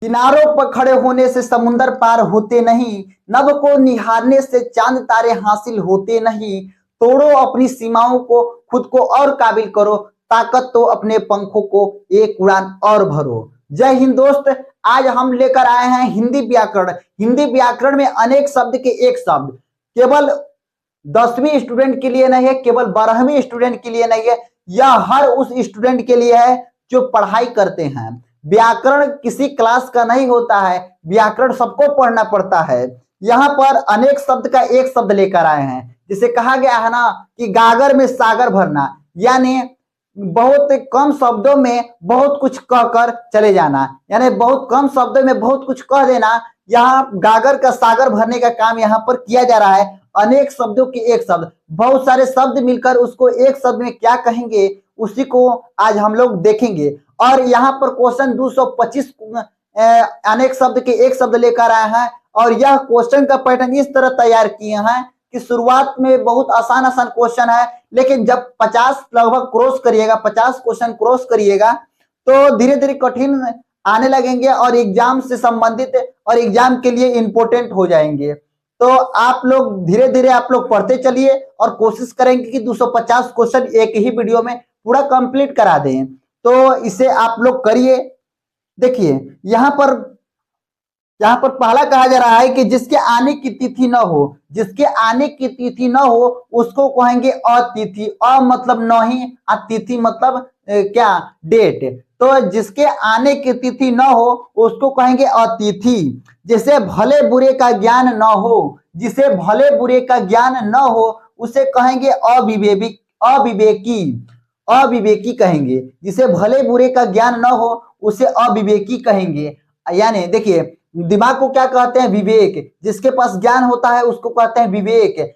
किनारों पर खड़े होने से समुंदर पार होते नहीं, नभ को निहारने से चांद तारे हासिल होते नहीं। तोड़ो अपनी सीमाओं को, खुद को और काबिल करो, ताकत तो अपने पंखों को एक उड़ान और भरो। जय हिंद दोस्त। आज हम लेकर आए हैं हिंदी व्याकरण। हिंदी व्याकरण में अनेक शब्द के एक शब्द, केवल 10वीं स्टूडेंट के लिए नहीं है, केवल 12वीं स्टूडेंट के लिए नहीं है, यह हर उस स्टूडेंट के लिए है जो पढ़ाई करते हैं। व्याकरण किसी क्लास का नहीं होता है, व्याकरण सबको पढ़ना पड़ता है। यहाँ पर अनेक शब्द का एक शब्द लेकर आए हैं, जिसे कहा गया है ना कि गागर में सागर भरना, यानी बहुत कम शब्दों में बहुत कुछ कहकर चले जाना, यानी बहुत कम शब्दों में बहुत कुछ कह देना। यहाँ गागर का सागर भरने का काम यहाँ पर किया जा रहा है। अनेक शब्दों के एक शब्द, बहुत सारे शब्द मिलकर उसको एक शब्द में क्या कहेंगे, उसी को आज हम लोग देखेंगे। और यहाँ पर क्वेश्चन 225 अनेक शब्द के एक शब्द लेकर आए हैं, और यह क्वेश्चन का पैटर्न इस तरह तैयार किए हैं कि शुरुआत में बहुत आसान आसान क्वेश्चन है, लेकिन जब 50 लगभग क्रॉस करिएगा, 50 क्वेश्चन क्रॉस करिएगा तो धीरे धीरे कठिन आने लगेंगे और एग्जाम से संबंधित और एग्जाम के लिए इंपॉर्टेंट हो जाएंगे। तो आप लोग धीरे धीरे आप लोग पढ़ते चलिए और कोशिश करेंगे कि 250 क्वेश्चन एक ही वीडियो में पूरा कंप्लीट करा दें। तो इसे आप लोग करिए। देखिए यहाँ पर पहला कहा जा रहा है कि जिसके आने की तिथि न हो, जिसके आने की तिथि न हो उसको कहेंगे अतिथि। अ मतलब नहीं, अतिथि मतलब क्या, डेट। तो जिसके आने की तिथि न हो उसको कहेंगे अतिथि। जिसे भले बुरे का ज्ञान न हो, जिसे भले बुरे का ज्ञान न हो उसे कहेंगे अविवेकी। अविवेकी, अविवेकी कहेंगे। जिसे भले बुरे का ज्ञान न हो उसे अविवेकी कहेंगे। यानी देखिए, दिमाग को क्या कहते हैं, विवेक। जिसके पास ज्ञान होता है उसको कहते हैं विवेक,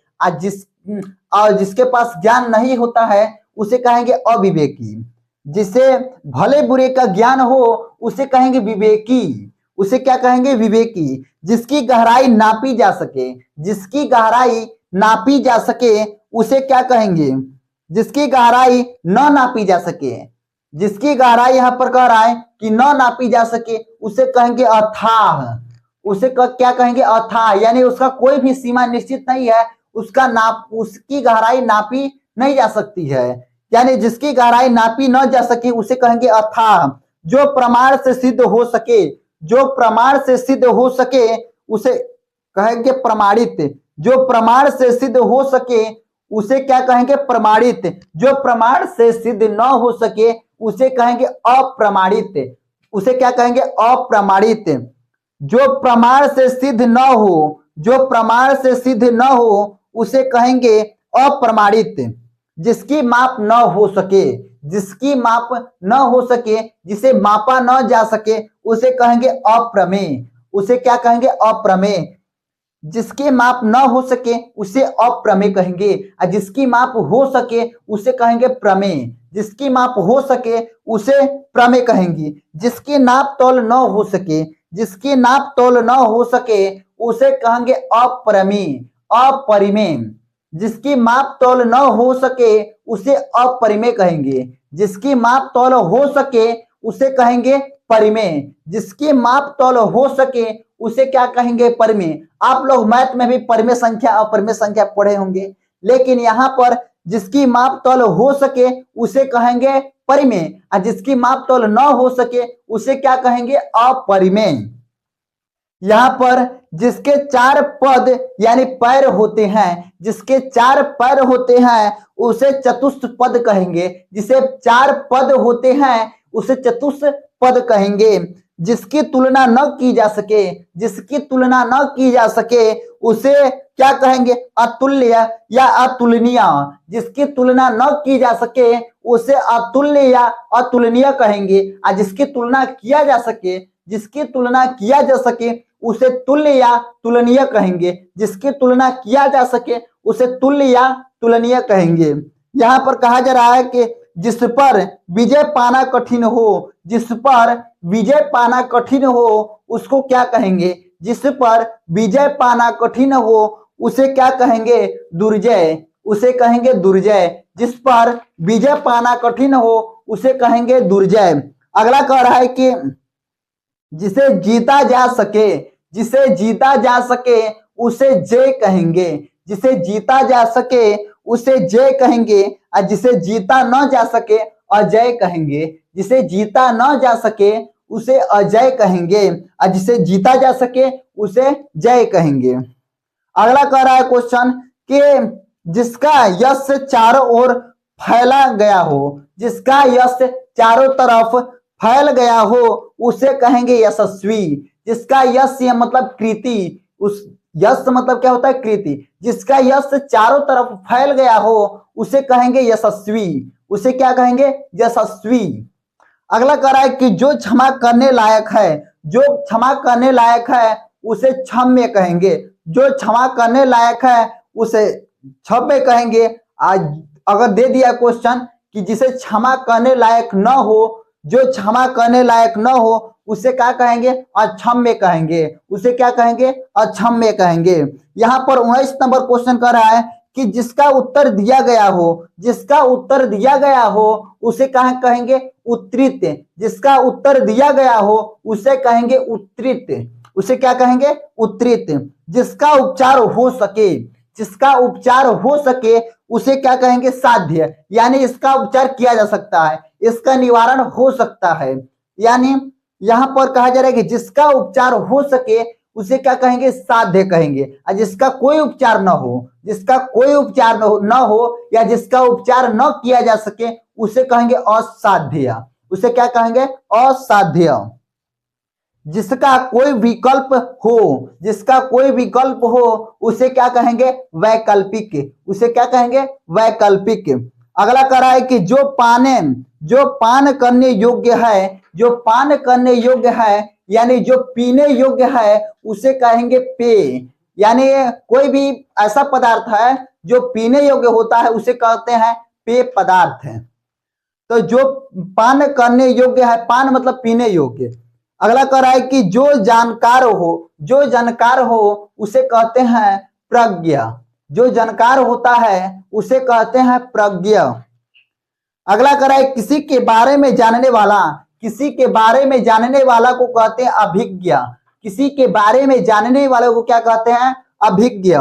और जिसके पास ज्ञान नहीं होता है उसे कहेंगे अविवेकी। जिसे भले बुरे का ज्ञान हो उसे कहेंगे विवेकी, उसे क्या कहेंगे, विवेकी। जिसकी गहराई नापी जा सके, जिसकी गहराई नापी जा सके उसे क्या कहेंगे, जिसकी गहराई न नापी जा सके। जिसकी गहराई यहाँ पर कह रहा है कि न नापी जा सके उसे कहेंगे अथाह। उसे क्या कहेंगे, अथाह। यानी उसका कोई भी सीमा निश्चित नहीं है, उसका नाप, उसकी गहराई नापी नहीं जा सकती है। यानी जिसकी गहराई नापी न जा सके उसे कहेंगे अथाह। जो प्रमाण से सिद्ध हो सके, जो प्रमाण से सिद्ध हो सके उसे कहेंगे प्रमाणित। जो प्रमाण से सिद्ध हो सके उसे क्या कहेंगे, प्रमाणित। जो प्रमाण से सिद्ध न हो सके उसे कहेंगे अप्रमाणित, उसे क्या कहेंगे, अप्रमाणित। जो प्रमाण से सिद्ध न हो, जो प्रमाण से सिद्ध न हो उसे कहेंगे अप्रमाणित। जिसकी माप न हो सके, जिसकी माप न हो सके, जिसे मापा न जा सके उसे कहेंगे अप्रमेय, उसे क्या कहेंगे, अप्रमेय। जिसके माप न हो सके उसे अप्रमेय कहेंगे, और जिसकी माप हो सके उसे कहेंगे प्रमेय। जिसकी माप हो सके उसे प्रमेय कहेंगे। जिसकी नाप तोल न हो सके, जिसकी नाप तोल न हो सके उसे कहेंगे अप्रमेय, अपरिमेय। जिसकी माप तोल न हो सके उसे अपरिमेय कहेंगे। जिसकी माप तोल हो सके उसे कहेंगे परिमेय। जिसकी माप तोल हो सके उसे क्या कहेंगे, परिमेय। आप लोग मैथ में भी परिमेय संख्या अपरिमेय संख्या पढ़े होंगे, लेकिन यहाँ पर जिसकी माप तोल हो सके उसे कहेंगे परिमेय, और जिसकी माप तोल न हो सके उसे क्या कहेंगे, अपरिमेय। यहाँ पर जिसके 4 पद यानी पैर होते हैं, जिसके 4 पैर होते हैं उसे चतुष्पद कहेंगे। जिसे 4 पद होते हैं उसे चतुष्पद कहेंगे। जिसकी तुलना न की जा सके, जिसकी तुलना न की जा सके उसे क्या कहेंगे, अतुल्य या अतुलनीय। जिसकी तुलना न की जा सके उसे अतुल्य या अतुलनीय कहेंगे, और जिसकी तुलना किया जा सके, जिसकी तुलना किया जा सके उसे तुल्य या तुलनीय कहेंगे। जिसकी तुलना किया जा सके उसे तुल्य या तुलनीय कहेंगे। यहाँ पर कहा जा रहा है कि जिस पर विजय पाना कठिन हो, जिस पर विजय पाना कठिन हो उसको क्या कहेंगे, जिस पर विजय पाना कठिन हो उसे क्या कहेंगे, दुर्जय, उसे कहेंगे दुर्जय। जिस पर विजय पाना कठिन हो उसे कहेंगे दुर्जय। अगला कह रहा है कि जिसे जीता जा सके, जिसे जीता जा सके उसे जय कहेंगे, जिसे जीता जा सके उसे जय कहेंगे, और जिसे जीता न जा सके अजय कहेंगे, जिसे जीता न जा सके उसे अजय कहेंगे, और जिसे जीता जा सके उसे जय कहेंगे। अगला कह रहा है क्वेश्चन कि जिसका यश चारों ओर फैला गया हो, जिसका यश चारों तरफ फैल गया हो उसे कहेंगे यशस्वी। जिसका यश मतलब कृति, उस यश मतलब क्या होता है? कृति। जिसका यश चारों तरफ फैल गया हो उसे कहेंगे यशस्वी, उसे क्या कहेंगे? यशस्वी। अगला कह रहा है कि जो क्षमा करने लायक है, जो क्षमा करने लायक है उसे क्षम्य कहेंगे, जो क्षमा करने लायक है उसे क्षम्य कहेंगे। आज अगर दे दिया क्वेश्चन कि जिसे क्षमा करने लायक न हो, जो क्षमा करने लायक न हो उसे क्या कहेंगे? अक्षम्य कहेंगे, उसे क्या कहेंगे? अक्षम्य कहेंगे। यहाँ पर 19 नंबर क्वेश्चन कर रहा है कि जिसका उत्तर दिया गया हो, जिसका उत्तर दिया गया हो उसे कहा कहेंगे? उत्तरित। जिसका उत्तर दिया गया हो उसे कहेंगे उत्तरित, उसे क्या कहेंगे? उत्तरित। जिसका उपचार हो सके, जिसका उपचार हो सके उसे क्या कहेंगे? साध्य, यानी इसका उपचार किया जा सकता है, इसका निवारण हो सकता है। यानी यहां पर कहा जा रहा है कि जिसका उपचार हो सके उसे क्या कहेंगे? साध्य कहेंगे। और जिसका कोई उपचार न हो, जिसका कोई उपचार न हो या जिसका उपचार न किया जा सके उसे कहेंगे असाध्य, उसे क्या कहेंगे? असाध्य। जिसका कोई विकल्प हो, जिसका कोई विकल्प हो उसे क्या कहेंगे? वैकल्पिक, उसे क्या कहेंगे? वैकल्पिक। अगला कह रहा है कि जो पान करने योग्य है, जो पान करने योग्य है यानी जो पीने योग्य है उसे कहेंगे पेय। यानी कोई भी ऐसा पदार्थ है जो पीने योग्य होता है उसे कहते हैं पेय पदार्थ है। तो जो पान करने योग्य है, पान मतलब पीने योग्य। अगला कह रहा है कि जो जानकार हो, जो जानकार हो उसे कहते हैं प्रज्ञ, जो जानकार होता है उसे कहते हैं प्रज्ञ। अगला कह रहा है किसी के बारे में जानने वाला, किसी के बारे में जानने वाला को कहते हैं अभिज्ञ, किसी के बारे में जानने वाले को क्या कहते हैं? अभिज्ञ।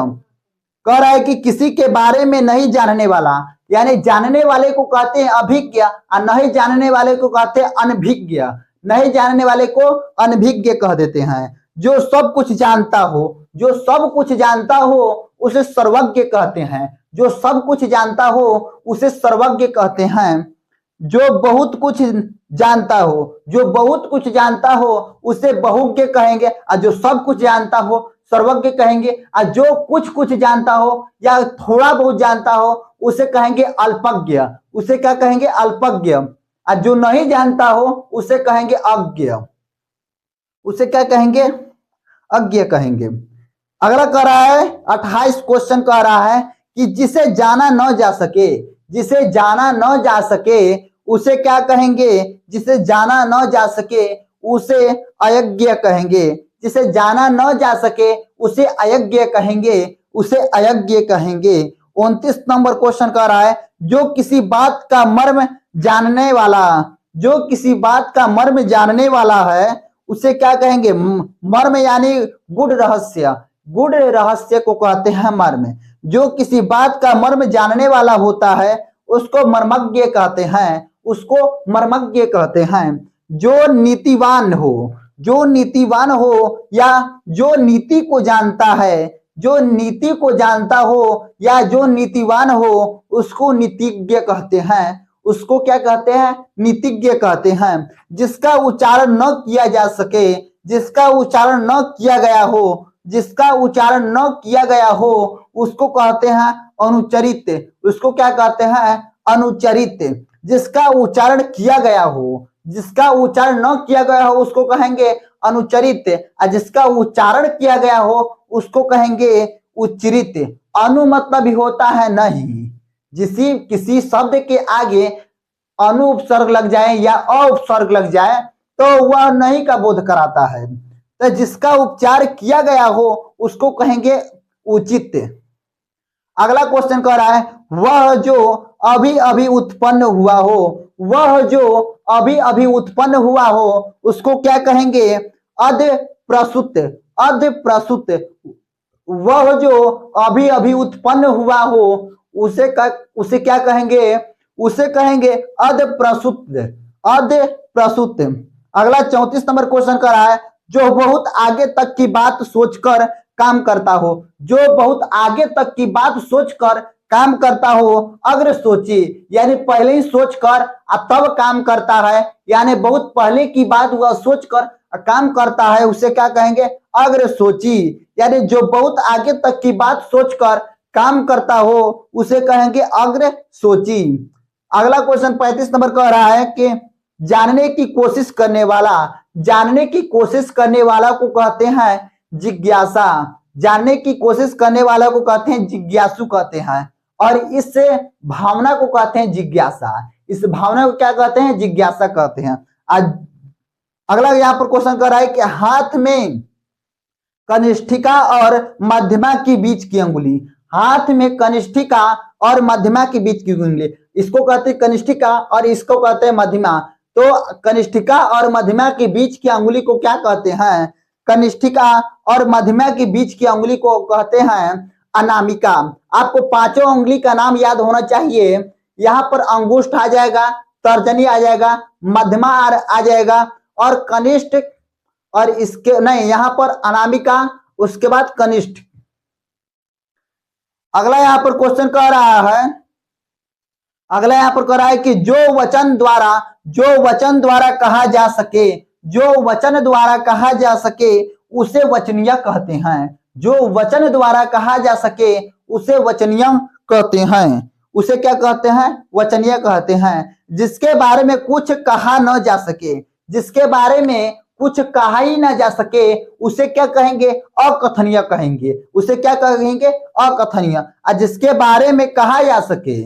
कह रहा है कि किसी के बारे में नहीं जानने वाला, यानी जानने वाले को कहते हैं अभिज्ञ और नहीं जानने वाले को कहते हैं अनभिज्ञ, नहीं जानने वाले को अनभिज्ञ कह देते हैं। जो सब कुछ जानता हो, जो सब कुछ जानता हो उसे सर्वज्ञ कहते हैं, जो सब कुछ जानता हो उसे सर्वज्ञ कहते हैं। जो बहुत कुछ जानता हो, जो बहुत कुछ जानता हो उसे बहुज्ञ कहेंगे, और जो सब कुछ जानता हो सर्वज्ञ कहेंगे। और जो कुछ कुछ जानता हो या थोड़ा बहुत जानता हो उसे कहेंगे अल्पज्ञ, उसे क्या कहेंगे? अल्पज्ञ। और जो नहीं जानता हो उसे कहेंगे अज्ञ, उसे क्या कहेंगे? अज्ञ कहेंगे। अगला कह रहा है 28 क्वेश्चन कह रहा है कि जिसे जाना न जा सके, जिसे जाना न जा सके उसे क्या कहेंगे? जिसे जाना न जा सके उसे अयज्ञ कहेंगे, जिसे जाना न जा सके उसे अयज्ञ कहेंगे, उसे अयज्ञ कहेंगे। 29 नंबर क्वेश्चन कह रहा है जो किसी बात का मर्म जानने वाला, जो किसी बात का मर्म जानने वाला है उसे क्या कहेंगे? मर्म यानी गुड़ रहस्य, गुड़ रहस्य को कहते हैं मर्म। जो किसी बात का मर्म जानने वाला होता है उसको मर्मज्ञ कहते हैं, उसको मर्मज्ञ कहते हैं। जो नीतिवान हो, जो नीतिवान हो या जो नीति को जानता है, जो नीति को जानता हो या जो नीतिवान हो उसको नीतिज्ञ कहते हैं, उसको क्या कहते हैं? नीतिज्ञ कहते हैं। जिसका उच्चारण न किया जा सके, जिसका उच्चारण न किया गया हो, जिसका उच्चारण न किया गया हो उसको कहते हैं अनुचरित, उसको क्या कहते हैं? अनुचरित। जिसका उच्चारण किया गया हो, जिसका उच्चारण न किया गया हो उसको कहेंगे अनुचरित, और जिसका उच्चारण किया गया हो उसको कहेंगे उच्चरित। अनु मतलब भी होता है नहीं, जिसी किसी शब्द के आगे अनु उपसर्ग लग जाए या अ उपसर्ग लग जाए तो वह नहीं का बोध कराता है। तो जिसका उपचार किया गया हो उसको कहेंगे उचित। अगला क्वेश्चन कह रहा है वह जो अभी अभी उत्पन्न हुआ हो, वह जो अभी अभी उत्पन्न हुआ हो उसको क्या कहेंगे? अध प्रसूत, अध प्रसूत वह जो अभी अभी उत्पन्न हुआ हो उसे क्या कहेंगे, उसे कहेंगे अध प्रसूत, अध प्रसूत। अगला 34 नंबर क्वेश्चन कर रहा है, जो बहुत आगे तक की बात सोचकर काम करता हो, जो बहुत आगे तक की बात सोचकर काम करता हो, अग्र सोची, यानी पहले ही सोचकर तब काम करता है, यानी बहुत पहले की बात वह सोचकर काम करता है, उसे क्या कहेंगे, अग्र सोची, यानी जो बहुत आगे तक की बात सोचकर काम करता हो उसे कहेंगे अग्र सोची। अगला क्वेश्चन 35 नंबर कह रहा है कि जानने की कोशिश करने वाला, जानने की कोशिश करने वाला को कहते हैं जिज्ञासा, जानने की कोशिश करने वाला को कहते हैं जिज्ञासु कहते हैं, और इस भावना को कहते हैं जिज्ञासा, इस भावना को क्या कहते हैं, जिज्ञासा कहते हैं। आज अगला यहाँ पर क्वेश्चन कर रहा है कि हाथ में कनिष्ठिका और मध्यमा की बीच की अंगुली, हाथ में कनिष्ठिका और मध्यमा के बीच की अंगुली, इसको कहते हैं कनिष्ठिका और इसको कहते हैं मध्यमा। तो कनिष्ठिका और मध्यमा के बीच की अंगुली को क्या कहते हैं, कनिष्ठिका और मध्यमा के बीच की अंगुली को कहते हैं अनामिका। आपको पांचों अंगुली का नाम याद होना चाहिए, यहाँ पर अंगुष्ठ आ जाएगा, तर्जनी आ जाएगा, मध्यमा आ जाएगा और कनिष्ठ, और इसके नहीं यहाँ पर अनामिका, उसके बाद कनिष्ठ। अगला यहाँ पर क्वेश्चन कह रहा है, अगला यहाँ पर कह रहा है कि जो वचन द्वारा कहा जा सके, जो वचन द्वारा कहा जा सके उसे वचनीय कहते हैं, जो वचन द्वारा कहा जा सके उसे वचनीय कहते हैं, उसे क्या कहते हैं, वचनीय कहते हैं। जिसके बारे में कुछ कहा न जा सके, जिसके बारे में कुछ कहा ही ना जा सके उसे क्या कहेंगे, अकथनीय कहेंगे, उसे क्या कहेंगे, अकथनीय। और जिसके बारे में कहा जा सके,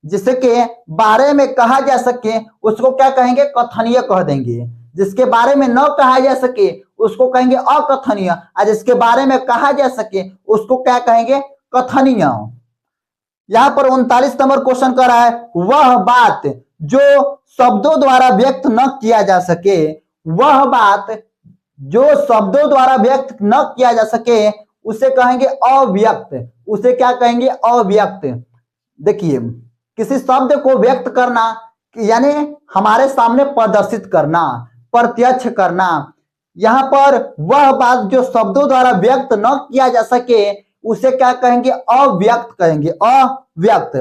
जिसके बारे में कहा जा सके उसको क्या कहेंगे, कथनीय कह देंगे। जिसके बारे में न कहा जा सके उसको कहेंगे अकथनीय, और जिसके बारे में कहा जा सके उसको क्या कहेंगे, कथनीय। यहाँ पर 39 नंबर क्वेश्चन कर रहा है, वह बात जो शब्दों द्वारा व्यक्त न किया जा सके, वह बात जो शब्दों द्वारा व्यक्त न किया जा सके उसे कहेंगे अव्यक्त, उसे क्या कहेंगे, अव्यक्त। देखिए किसी शब्द को व्यक्त करना यानी हमारे सामने प्रदर्शित करना, प्रत्यक्ष करना। यहाँ पर वह बात जो शब्दों द्वारा व्यक्त न किया जा सके उसे क्या कहेंगे, अव्यक्त कहेंगे, अव्यक्त।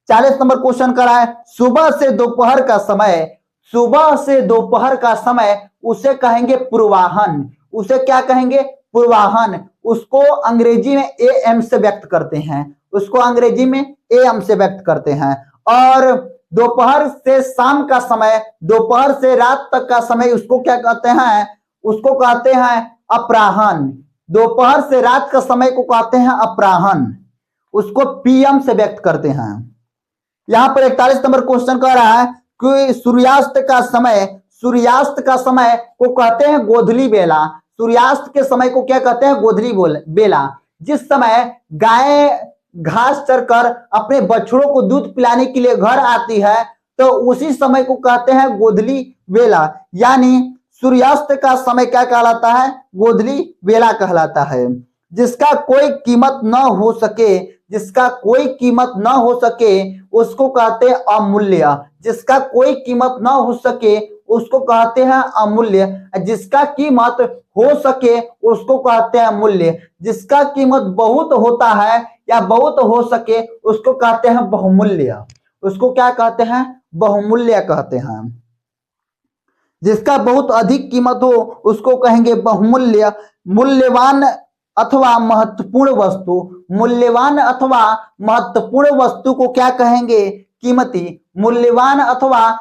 40 नंबर क्वेश्चन करा है, सुबह से दोपहर का समय, सुबह से दोपहर का समय उसे कहेंगे पूर्वाहन, उसे क्या कहेंगे, पूर्वाहन। उसको अंग्रेजी में AM से व्यक्त करते हैं, उसको अंग्रेजी में AM से व्यक्त करते हैं। और दोपहर से शाम का समय, दोपहर से रात तक का समय उसको क्या कहते हैं, उसको कहते हैं अपराहन। दोपहर से रात का समय को कहते हैं अपराहन, उसको PM से व्यक्त करते हैं। यहाँ पर 41 नंबर क्वेश्चन कह रहा है कि सूर्यास्त का समय, सूर्यास्त का समय को कहते हैं गोधली बेला, सूर्यास्त के समय को क्या कहते हैं, गोधली बेला। जिस समय गाय घास चरकर अपने बछड़ों को दूध पिलाने के लिए घर आती है तो उसी समय को कहते हैं गोधली बेला, यानी सूर्यास्त का समय क्या कहलाता है, गोधली बेला कहलाता है। जिसका कोई कीमत न हो सके, जिसका कोई कीमत न हो सके उसको कहते हैं अमूल्य, जिसका कोई कीमत न हो सके उसको कहते हैं अमूल्य। जिसका कीमत हो सके उसको कहते हैं मूल्य, जिसका कीमत बहुत होता है या बहुत हो सके उसको कहते हैं बहुमूल्य, उसको क्या कहते हैं, बहुमूल्य कहते हैं। जिसका बहुत अधिक कीमत हो उसको कहेंगे बहुमूल्य। मूल्यवान अथवा महत्वपूर्ण वस्तु, मूल्यवान अथवा महत्वपूर्ण वस्तु को क्या कहेंगे, कीमती। मूल्यवान अथवा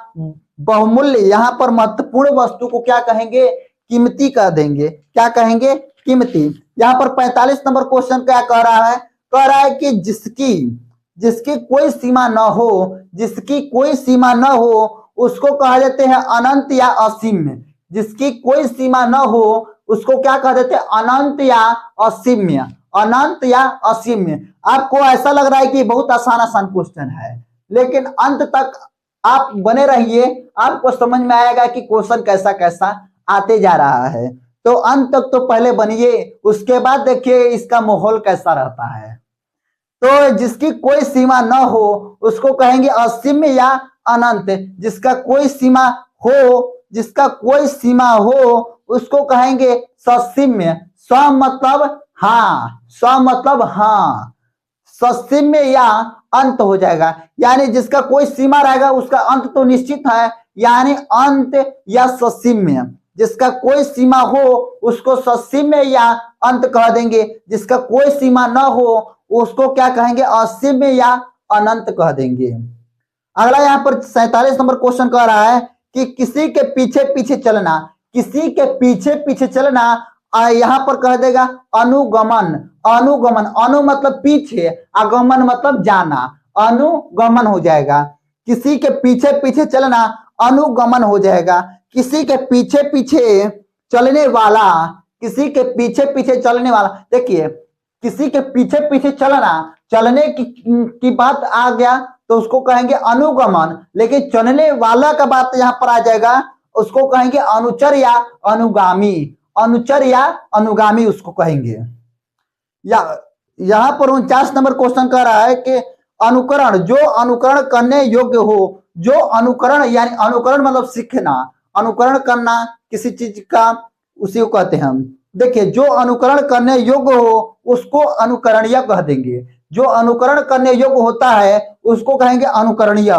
बहुमूल्य, यहाँ पर महत्वपूर्ण वस्तु को क्या कहेंगे, कीमती कह देंगे, क्या कहेंगे, कीमती। यहाँ पर 45 नंबर क्वेश्चन क्या कह रहा है, कह रहा है कि जिसकी कोई सीमा न हो, जिसकी कोई सीमा न हो उसको कहा जाते हैं अनंत या असीम। जिसकी कोई सीमा न हो उसको क्या कह देते हैं, अनंत या असीम्य, अनंत या असीम्य। आपको ऐसा लग रहा है कि बहुत आसान आसान क्वेश्चन है, लेकिन अंत तक आप बने रहिए, आपको समझ में आएगा कि क्वेश्चन कैसा कैसा आते जा रहा है। तो अंत तक तो पहले बनिए, उसके बाद देखिए इसका माहौल कैसा रहता है। तो जिसकी कोई सीमा न हो उसको कहेंगे असीम या अनंत। जिसका कोई सीमा हो, जिसका कोई सीमा हो उसको कहेंगे ससीम्य। स मतलब हाँ, स मतलब हाँ, ससीम्य या अंत हो जाएगा। यानी जिसका कोई सीमा रहेगा उसका अंत तो निश्चित है, यानी अंत या ससीम्य। जिसका कोई सीमा हो उसको ससीम्य या अंत कह देंगे, जिसका कोई सीमा न हो उसको क्या कहेंगे, असीम्य या अनंत कह देंगे। अगला यहाँ पर 47 नंबर क्वेश्चन कह रहा है कि किसी के पीछे पीछे चलना। किसी के पीछे पीछे चलना यहाँ पर कह देगा अनुगमन। अनुगमन, अनु मतलब पीछे, आगमन मतलब जाना, अनुगमन हो जाएगा। किसी के पीछे पीछे चलना अनुगमन हो जाएगा। किसी के पीछे पीछे चलने वाला, किसी के पीछे पीछे चलने वाला, देखिए किसी के पीछे पीछे चलना, चलने की बात आ गया तो उसको कहेंगे अनुगमन, लेकिन चलने वाला का बात यहाँ पर आ जाएगा उसको कहेंगे अनुचर या अनुगामी। अनुचर या अनुगामी उसको कहेंगे। या यहाँ पर 49 नंबर क्वेश्चन कह रहा है कि अनुकरण, जो अनुकरण करने योग्य हो। जो अनुकरण यानी अनुकरण मतलब सीखना, अनुकरण करना किसी चीज का, उसी को कहते हैं हम। देखिए जो अनुकरण करने योग्य हो उसको अनुकरणीय कह देंगे। जो अनुकरण करने योग्य होता है उसको कहेंगे अनुकरणीय।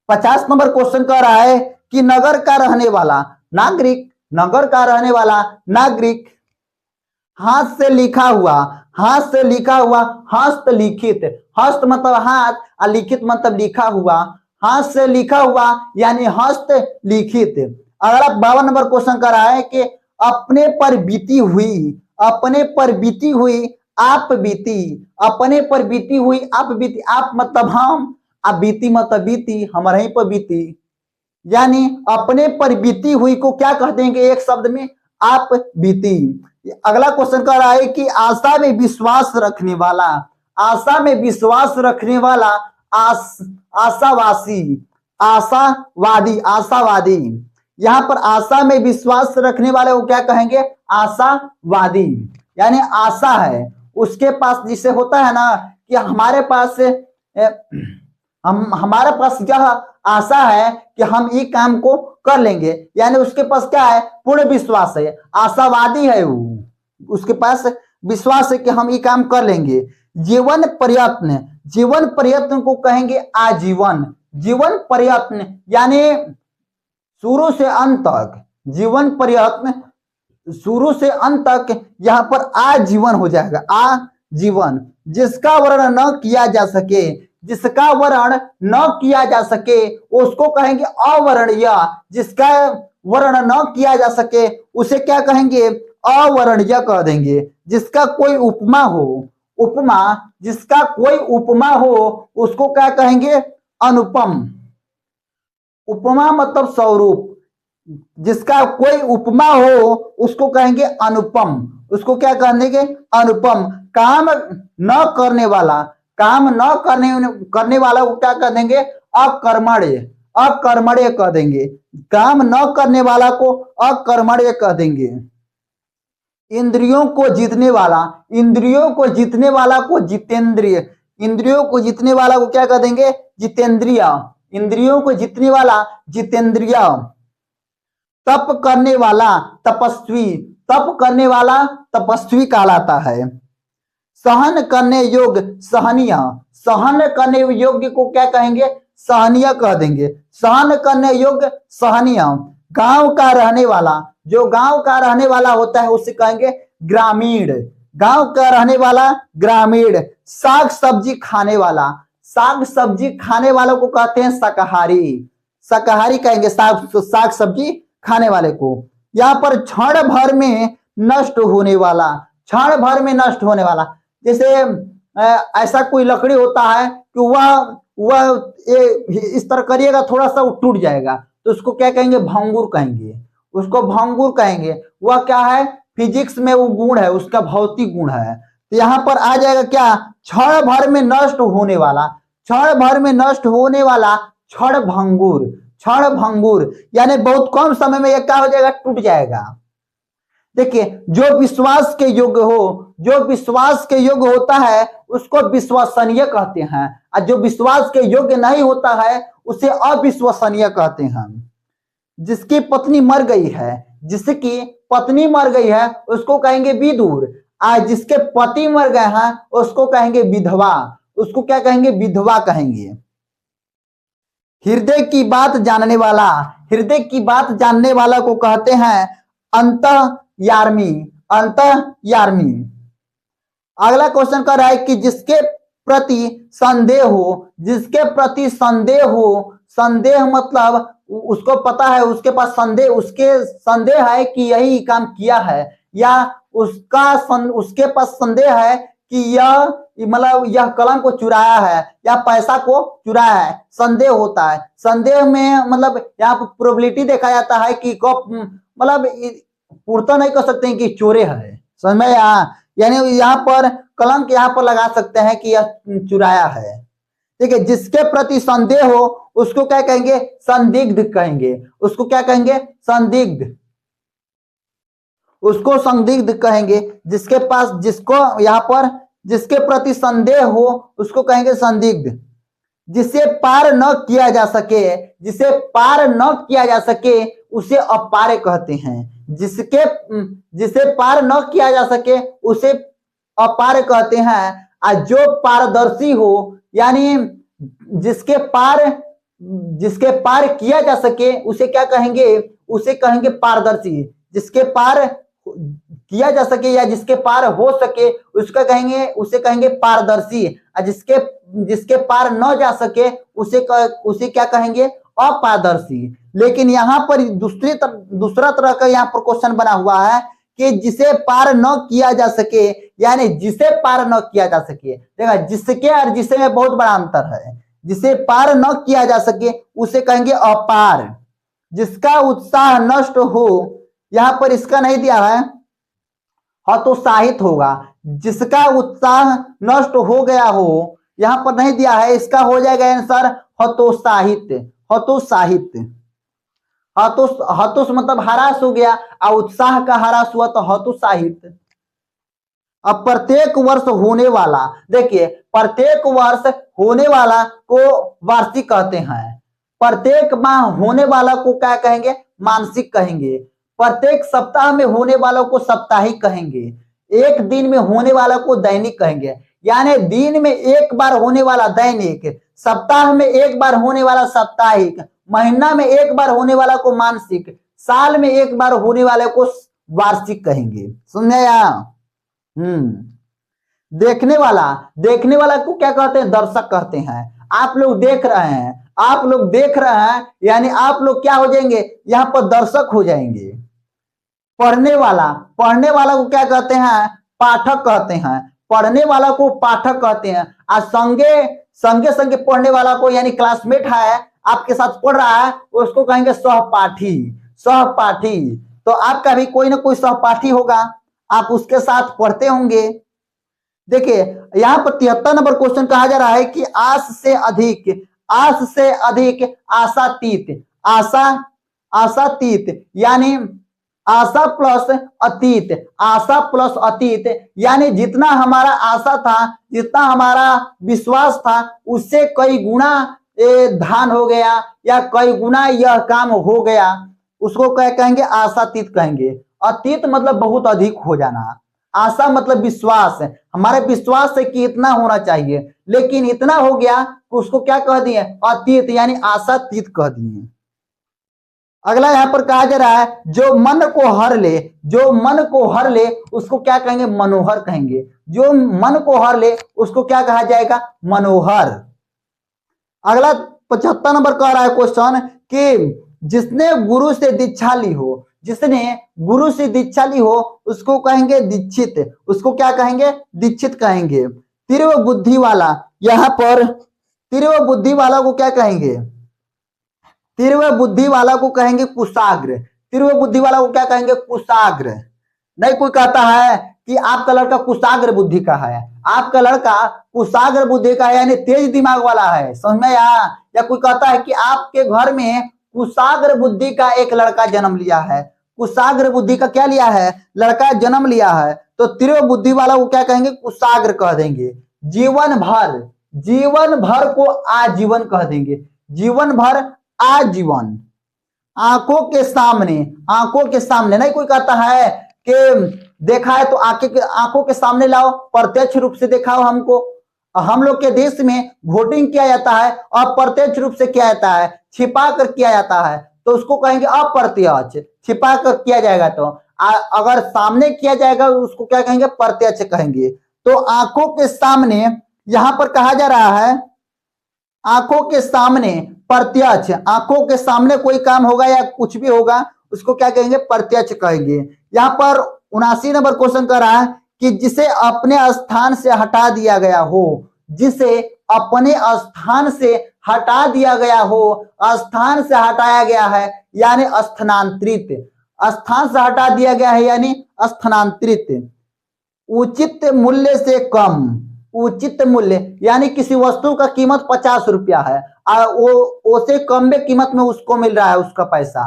50 नंबर क्वेश्चन कह रहा है कि नगर का रहने वाला नागरिक, नगर का रहने वाला नागरिक हाथ से लिखा हुआ, हाथ से लिखा हुआ, हस्तलिखित, हस्त मतलब हाथ और लिखित मतलब लिखा हुआ, हाथ से लिखा हुआ यानी हस्तलिखित। अगला 52 नंबर क्वेश्चन कर रहा है कि अपने पर बीती हुई, अपने पर बीती हुई आप बीती, अपने पर बीती हुई आप बीती, आप मतलब हम, आप बीती मतलब बीती, हमारे ही पर बीती, यानी अपने पर बीती हुई को क्या कह देंगे एक शब्द में, आप बीती। अगला क्वेश्चन कह रहा है कि आशा में विश्वास रखने वाला, आशा में विश्वास रखने वाला आशावासी, आशावादी, आशावादी। यहाँ पर आशा में विश्वास रखने वाले को क्या कहेंगे, आशावादी। यानी आशा है उसके पास, जिसे होता है ना कि हमारे पास हमारे पास यह आशा है कि हम ये काम को कर लेंगे, यानी उसके पास क्या है, पूर्ण विश्वास है, आशावादी है वो, उसके पास विश्वास है कि हम ये काम कर लेंगे। जीवन प्रयत्न, जीवन प्रयत्न को कहेंगे आजीवन। जीवन प्रयत्न यानी शुरू से अंत तक, जीवन प्रयत्न शुरू से अंत तक, यहाँ पर आजीवन हो जाएगा, आजीवन। जिसका वर्णन न किया जा सके, जिसका वर्णन न किया जा सके उसको कहेंगे अवर्णीय। जिसका वर्णन न किया जा सके उसे क्या कहेंगे, अवर्णीय कह देंगे। जिसका कोई उपमा हो, उपमा, जिसका कोई उपमा हो उसको क्या कहेंगे, अनुपम। उपमा मतलब स्वरूप, जिसका कोई उपमा हो उसको कहेंगे अनुपम, उसको क्या कहेंगे, अनुपम। काम न करने वाला, काम न करने वाला को क्या कह देंगे, अकर्मण्य, अकर्मण्य कह देंगे। काम न करने वाला को अकर्मण्य कह देंगे। इंद्रियों को जीतने वाला, इंद्रियों को जीतने वाला को जितेंद्रिय, इंद्रियों को जीतने वाला को क्या कह देंगे, जितेंद्रिय। इंद्रियों को जीतने वाला जितेंद्रिय। तप करने वाला तपस्वी, तप करने वाला तपस्वी कहलाता है। सहन करने योग्य सहनीय, सहन करने योग्य को क्या कहेंगे, सहनीय कह देंगे। सहन करने योग्य सहनीय। गांव का रहने वाला, जो गांव का रहने वाला होता है उसे कहेंगे ग्रामीण, गांव का रहने वाला ग्रामीण। साग सब्जी खाने वाला, साग सब्जी खाने वालों को कहते हैं शाकाहारी, शाकाहारी कहेंगे साग सब्जी खाने वाले को। यहाँ पर क्षण भर में नष्ट होने वाला, क्षण भर में नष्ट होने वाला, जैसे ऐसा कोई लकड़ी होता है कि वह इस तरह करिएगा थोड़ा सा वो टूट जाएगा, तो उसको क्या कहेंगे, भंगुर कहेंगे, उसको भंगुर कहेंगे। वह क्या है, फिजिक्स में वो गुण है, उसका भौतिक गुण है। तो यहाँ पर आ जाएगा क्या, क्षण भर में नष्ट होने वाला, क्षण भर में नष्ट होने वाला क्षण भंगुर, क्षण भंगुर। यानी बहुत कम समय में यह क्या हो जाएगा, टूट जाएगा। देखिए, जो विश्वास के योग्य हो, जो विश्वास के योग्य होता है उसको विश्वसनीय कहते हैं, और जो विश्वास के योग्य नहीं होता है उसे अविश्वसनीय कहते हैं। जिसकी पत्नी मर गई है, जिसकी पत्नी मर गई है उसको कहेंगे विधुर, आज जिसके पति मर गए हैं उसको कहेंगे विधवा, उसको क्या कहेंगे? विधवा कहेंगे। हृदय की बात जानने वाला, हृदय की बात जानने वाला को कहते हैं अंतःयामी, अंतःयामी। अगला क्वेश्चन कर रहा है कि जिसके प्रति संदेह हो, जिसके प्रति संदेह हो, संदेह मतलब उसको पता है, उसके पास संदेह, उसके संदेह है कि यही काम किया है, या उसके पास संदेह है कि यह मतलब यह कलम को चुराया है या पैसा को चुराया है, संदेह होता है। संदेह में मतलब यहाँ पर प्रोबेबिलिटी देखा जाता है कि मतलब पूर्ता नहीं कर सकते हैं कि चोरे है, समझ में? यानी यहाँ पर कलम के यहाँ पर लगा सकते हैं कि यह चुराया है। ठीक है, जिसके प्रति संदेह हो उसको क्या कहेंगे? संदिग्ध कहेंगे। उसको क्या कहेंगे? संदिग्ध, उसको संदिग्ध कहेंगे। जिसके पास, जिसको यहाँ पर जिसके प्रति संदेह हो उसको कहेंगे संदिग्ध। जिसे पार न किया जा सके, जिसे पार न किया जा सके उसे अपारे कहते हैं। जिसे पार न किया जा सके उसे अपार कहते हैं। और जो पारदर्शी हो, यानी जिसके पार किया जा सके उसे क्या कहेंगे? उसे कहेंगे पारदर्शी। जिसके पार किया जा सके या जिसके पार हो सके उसका कहेंगे, उसे कहेंगे पारदर्शी। और जिसके पार न जा सके उसे क्या कहेंगे? अपारदर्शी। लेकिन यहाँ पर दूसरा तरह का यहाँ पर क्वेश्चन बना हुआ है कि जिसे पार न किया जा सके, यानी जिसे पार न किया जा सके। देखा, जिसके और जिसे में बहुत बड़ा अंतर है। जिसे पार न किया जा सके उसे कहेंगे अपार। जिसका उत्साह नष्ट हो, यहां पर इसका नहीं दिया है, हतोत्साहित होगा। जिसका उत्साह नष्ट हो गया हो, यहां पर नहीं दिया है, इसका हो जाएगा आंसर हतोत्साहित। हतोत्साहित, हतोस मतलब हरास हो गया, और उत्साह का हरास हुआ तो हतोत्साहित। अब प्रत्येक वर्ष होने वाला, देखिए प्रत्येक वर्ष होने वाला को वार्षिक कहते हैं। प्रत्येक माह होने वाला को क्या कहेंगे? मासिक कहेंगे। प्रत्येक सप्ताह में होने वालों को साप्ताहिक कहेंगे। एक दिन में होने वाला को दैनिक कहेंगे। यानी दिन में एक बार होने वाला दैनिक, सप्ताह में एक बार होने वाला साप्ताहिक, महीना में एक बार होने वाला को मासिक, साल में एक बार होने वाले को वार्षिक कहेंगे। समझे या? देखने वाला को क्या कहते हैं? दर्शक कहते हैं। आप लोग देख रहे हैं, आप लोग देख रहे हैं, यानी आप लोग क्या हो जाएंगे? यहाँ पर दर्शक हो जाएंगे। पढ़ने वाला को क्या कहते हैं? पाठक कहते हैं। पढ़ने वाला को पाठक कहते हैं। और संगे पढ़ने वाला को, यानी क्लासमेट है, आपके साथ पढ़ रहा है, उसको कहेंगे सहपाठी। सहपाठी, तो आपका भी कोई ना कोई सहपाठी होगा, आप उसके साथ पढ़ते होंगे। देखिए यहाँ पर 73 नंबर क्वेश्चन कहा जा रहा है कि आस से अधिक आशातीत। आशातीत यानी आशा प्लस अतीत, आशा प्लस अतीत, यानी जितना हमारा आशा था, जितना हमारा विश्वास था, उससे कई गुना धान हो गया या कई गुना यह काम हो गया, उसको क्या कहेंगे? आशातीत कहेंगे। अतीत मतलब बहुत अधिक हो जाना। आशा मतलब विश्वास, हमारे विश्वास है कि इतना होना चाहिए, लेकिन इतना हो गया, उसको क्या कह दिए? अतीत, यानी आशातीत कह दिए। अगला यहाँ पर कहा जा रहा है जो मन को हर ले, जो मन को हर ले उसको क्या कहेंगे? मनोहर कहेंगे। जो मन को हर ले उसको क्या कहा जाएगा? मनोहर। अगला 75 नंबर कह रहा है क्वेश्चन कि जिसने गुरु से दीक्षा ली हो, जिसने गुरु से दीक्षा ली हो उसको कहेंगे दीक्षित। उसको क्या कहेंगे? दीक्षित कहेंगे। तीव्र बुद्धि वाला, यहाँ पर तीव्र बुद्धि वाला को क्या कहेंगे? तीव्र बुद्धि वाला को कहेंगे कुशाग्र। तीव्र बुद्धि वाला को क्या कहेंगे? कुशाग्र। नहीं कोई कहता है कि आपका लड़का कुशाग्र बुद्धि का है, आपका लड़का कुशाग्र बुद्धि का है, यानी तेज दिमाग वाला है, समझ में आया? या कोई कहता है कि आपके घर में कुशाग्र बुद्धि का एक लड़का जन्म लिया है, कुशाग्र बुद्धि का क्या लिया है, लड़का जन्म लिया है, तो तीव्र बुद्धि वाला को क्या कहेंगे, कुशाग्र कह देंगे। जीवन भर, जीवन भर को आजीवन कह देंगे, जीवन भर आजीवन। आंखों के सामने, आंखों के सामने नहीं कोई कहता है कि देखा है तो आंखों के सामने लाओ, प्रत्यक्ष रूप से दिखाओ हमको। हम लोग के देश में वोटिंग किया जाता है और प्रत्यक्ष रूप से किया जाता है, छिपा कर किया जाता है, तो उसको कहेंगे अप्रत्यक्ष। छिपा कर किया जाएगा तो अगर सामने किया जाएगा उसको क्या कहेंगे, प्रत्यक्ष कहेंगे। तो आंखों के सामने यहां पर कहा जा रहा है, आंखों के सामने प्रत्यक्ष, आंखों के सामने कोई काम होगा या कुछ भी होगा उसको क्या कहेंगे, प्रत्यक्ष कहेंगे। यहाँ पर 79 नंबर क्वेश्चन कर रहा है कि जिसे अपने स्थान से हटा दिया गया हो, जिसे अपने स्थान से हटा दिया गया हो, स्थान से हटाया गया है यानी स्थानांतरित, स्थान से हटा दिया गया है यानी स्थानांतरित। उचित मूल्य से कम, उचित मूल्य यानी किसी वस्तु का कीमत 50 रुपया है वो उसे कम में कीमत में उसको मिल रहा है उसका पैसा,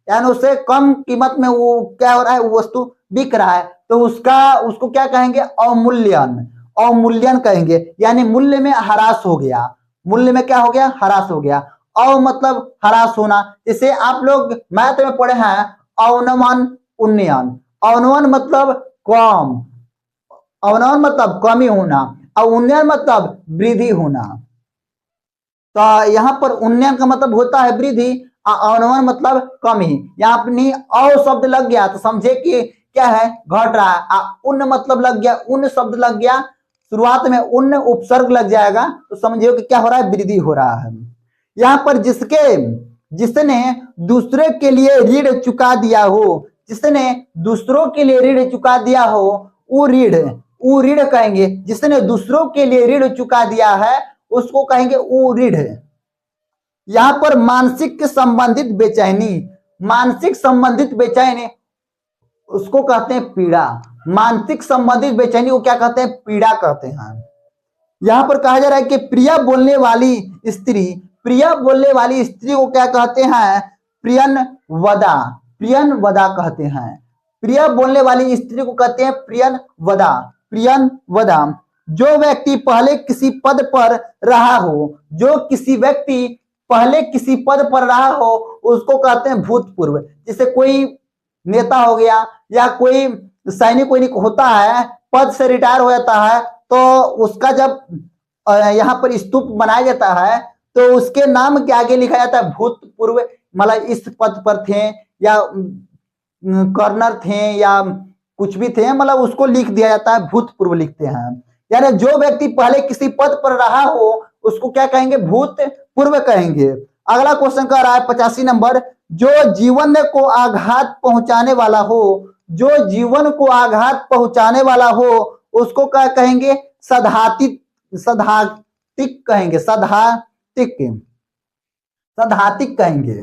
यानी उसे कम कीमत में वो क्या हो रहा है, वो वस्तु बिक रहा है, तो उसको क्या कहेंगे, अवमूल्यन, अवमूल्यन कहेंगे। यानी मूल्य में ह्रास हो गया, मूल्य में क्या हो गया, ह्रास हो गया। अव मतलब ह्रास होना, जैसे आप लोग मैथ में पढ़े हैं अवनमन उन्नयन, अवनमन मतलब कम, अवनमन मतलब कमी होना और उन्नयन मतलब वृद्धि होना। तो यहाँ पर उन्नयन का मतलब होता है वृद्धि, अवनमन मतलब कमी। यहाँ अपनी अव शब्द लग गया तो समझे कि क्या है, घट रहा है। उन्न मतलब लग गया, उन्न शब्द लग गया, शुरुआत में उन्न उपसर्ग लग जाएगा तो समझिए कि क्या हो रहा है, वृद्धि हो रहा है। यहाँ पर जिसने दूसरे के लिए ऋण चुका दिया हो, जिसने दूसरों के लिए ऋण चुका दिया हो, वो ऋण कहेंगे। जिसने दूसरों के लिए ऋण चुका दिया है उसको कहेंगे वो ऋण। यहाँ पर मानसिक संबंधित बेचैनी, मानसिक संबंधित बेचैनी उसको कहते हैं पीड़ा, मानसिक संबंधित बेचैनी को क्या कहते हैं, पीड़ा कहते हैं। यहाँ पर कहा जा रहा है कि प्रिय बोलने वाली स्त्री, प्रिय बोलने वाली स्त्री को क्या कहते हैं, प्रियनवदा, प्रियनवदा कहते हैं। प्रिय बोलने वाली स्त्री को कहते हैं प्रियनवदा, प्रियनवदा। जो व्यक्ति पहले किसी पद पर रहा हो, जो किसी व्यक्ति पहले किसी पद पर रहा हो उसको कहते हैं भूतपूर्व। जैसे कोई नेता हो गया या कोई सैनिक वैनिक होता है, पद से रिटायर हो जाता है, तो उसका जब यहाँ पर स्तूप बनाया जाता है तो उसके नाम के आगे लिखा जाता है भूतपूर्व, मतलब इस पद पर थे या कर्नल थे या कुछ भी थे, मतलब उसको लिख दिया जाता है, भूतपूर्व लिखते हैं। यानी जो व्यक्ति पहले किसी पद पर रहा हो उसको क्या कहेंगे, भूतपूर्व कहेंगे। अगला क्वेश्चन कह रहा है 85 नंबर, जो जीवन को आघात पहुंचाने वाला हो, जो जीवन को आघात पहुंचाने वाला हो उसको क्या कहेंगे, सद्घातिक, सद्घातिक कहेंगे, सद्घातिक, सद्घातिक कहेंगे।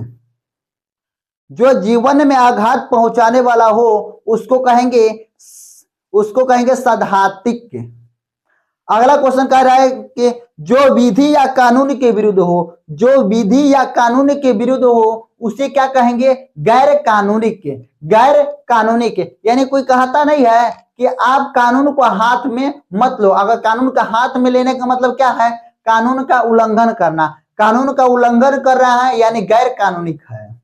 जो जीवन में आघात पहुंचाने वाला हो उसको कहेंगे सद्घातिक। अगला क्वेश्चन कह रहा है कि जो विधि या कानून के विरुद्ध हो, जो विधि या कानून के विरुद्ध हो उसे क्या कहेंगे, गैर कानूनिक, गैर कानूनिक। यानी कोई कहता नहीं है कि आप कानून को हाथ में मत लो, अगर कानून का हाथ में लेने का मतलब क्या है, कानून का उल्लंघन करना, कानून का उल्लंघन कर रहा है यानी गैर कानूनिक है।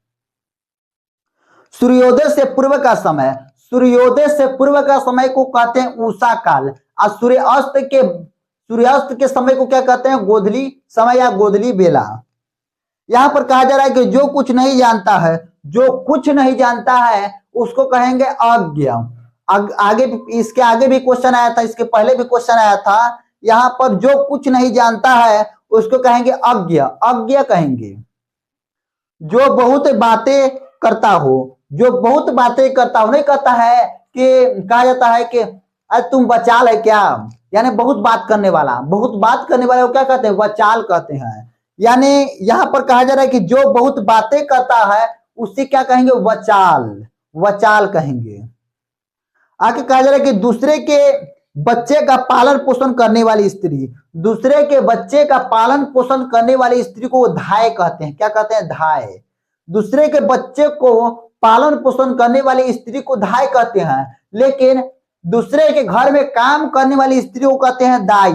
सूर्योदय से पूर्व का समय, सूर्योदय से पूर्व का समय को कहते हैं उषा काल, और सूर्यास्त के समय को क्या कहते हैं, गोधली समय या गोधली बेला। यहां पर कहा जा रहा है कि जो कुछ नहीं जानता है, जो कुछ नहीं जानता है उसको कहेंगे अज्ञ। आगे इसके आगे भी क्वेश्चन आया था, इसके पहले भी क्वेश्चन आया था। यहाँ पर जो कुछ नहीं जानता है उसको कहेंगे अज्ञ, अज्ञ कहेंगे। जो बहुत बातें करता हो, जो बहुत बातें करता हो, नहीं कहता है कि कहा जाता है कि अरे तुम बचाल है क्या, यानी बहुत बात करने वाला, बहुत बात करने वाले को क्या कहते हैं, वचाल कहते हैं। यानी यहाँ पर कहा जा रहा है कि जो बहुत बातें करता है उसे क्या कहेंगे, वचाल, वचाल कहेंगे। आगे कहा जा रहा है कि दूसरे के बच्चे का पालन पोषण करने वाली स्त्री, दूसरे के बच्चे का पालन पोषण करने वाली स्त्री को धाय कहते हैं। क्या कहते हैं, धाय। दूसरे के बच्चे को पालन पोषण करने वाली स्त्री को दाई कहते हैं, लेकिन दूसरे के घर में काम करने वाली स्त्री को कहते हैं दाई।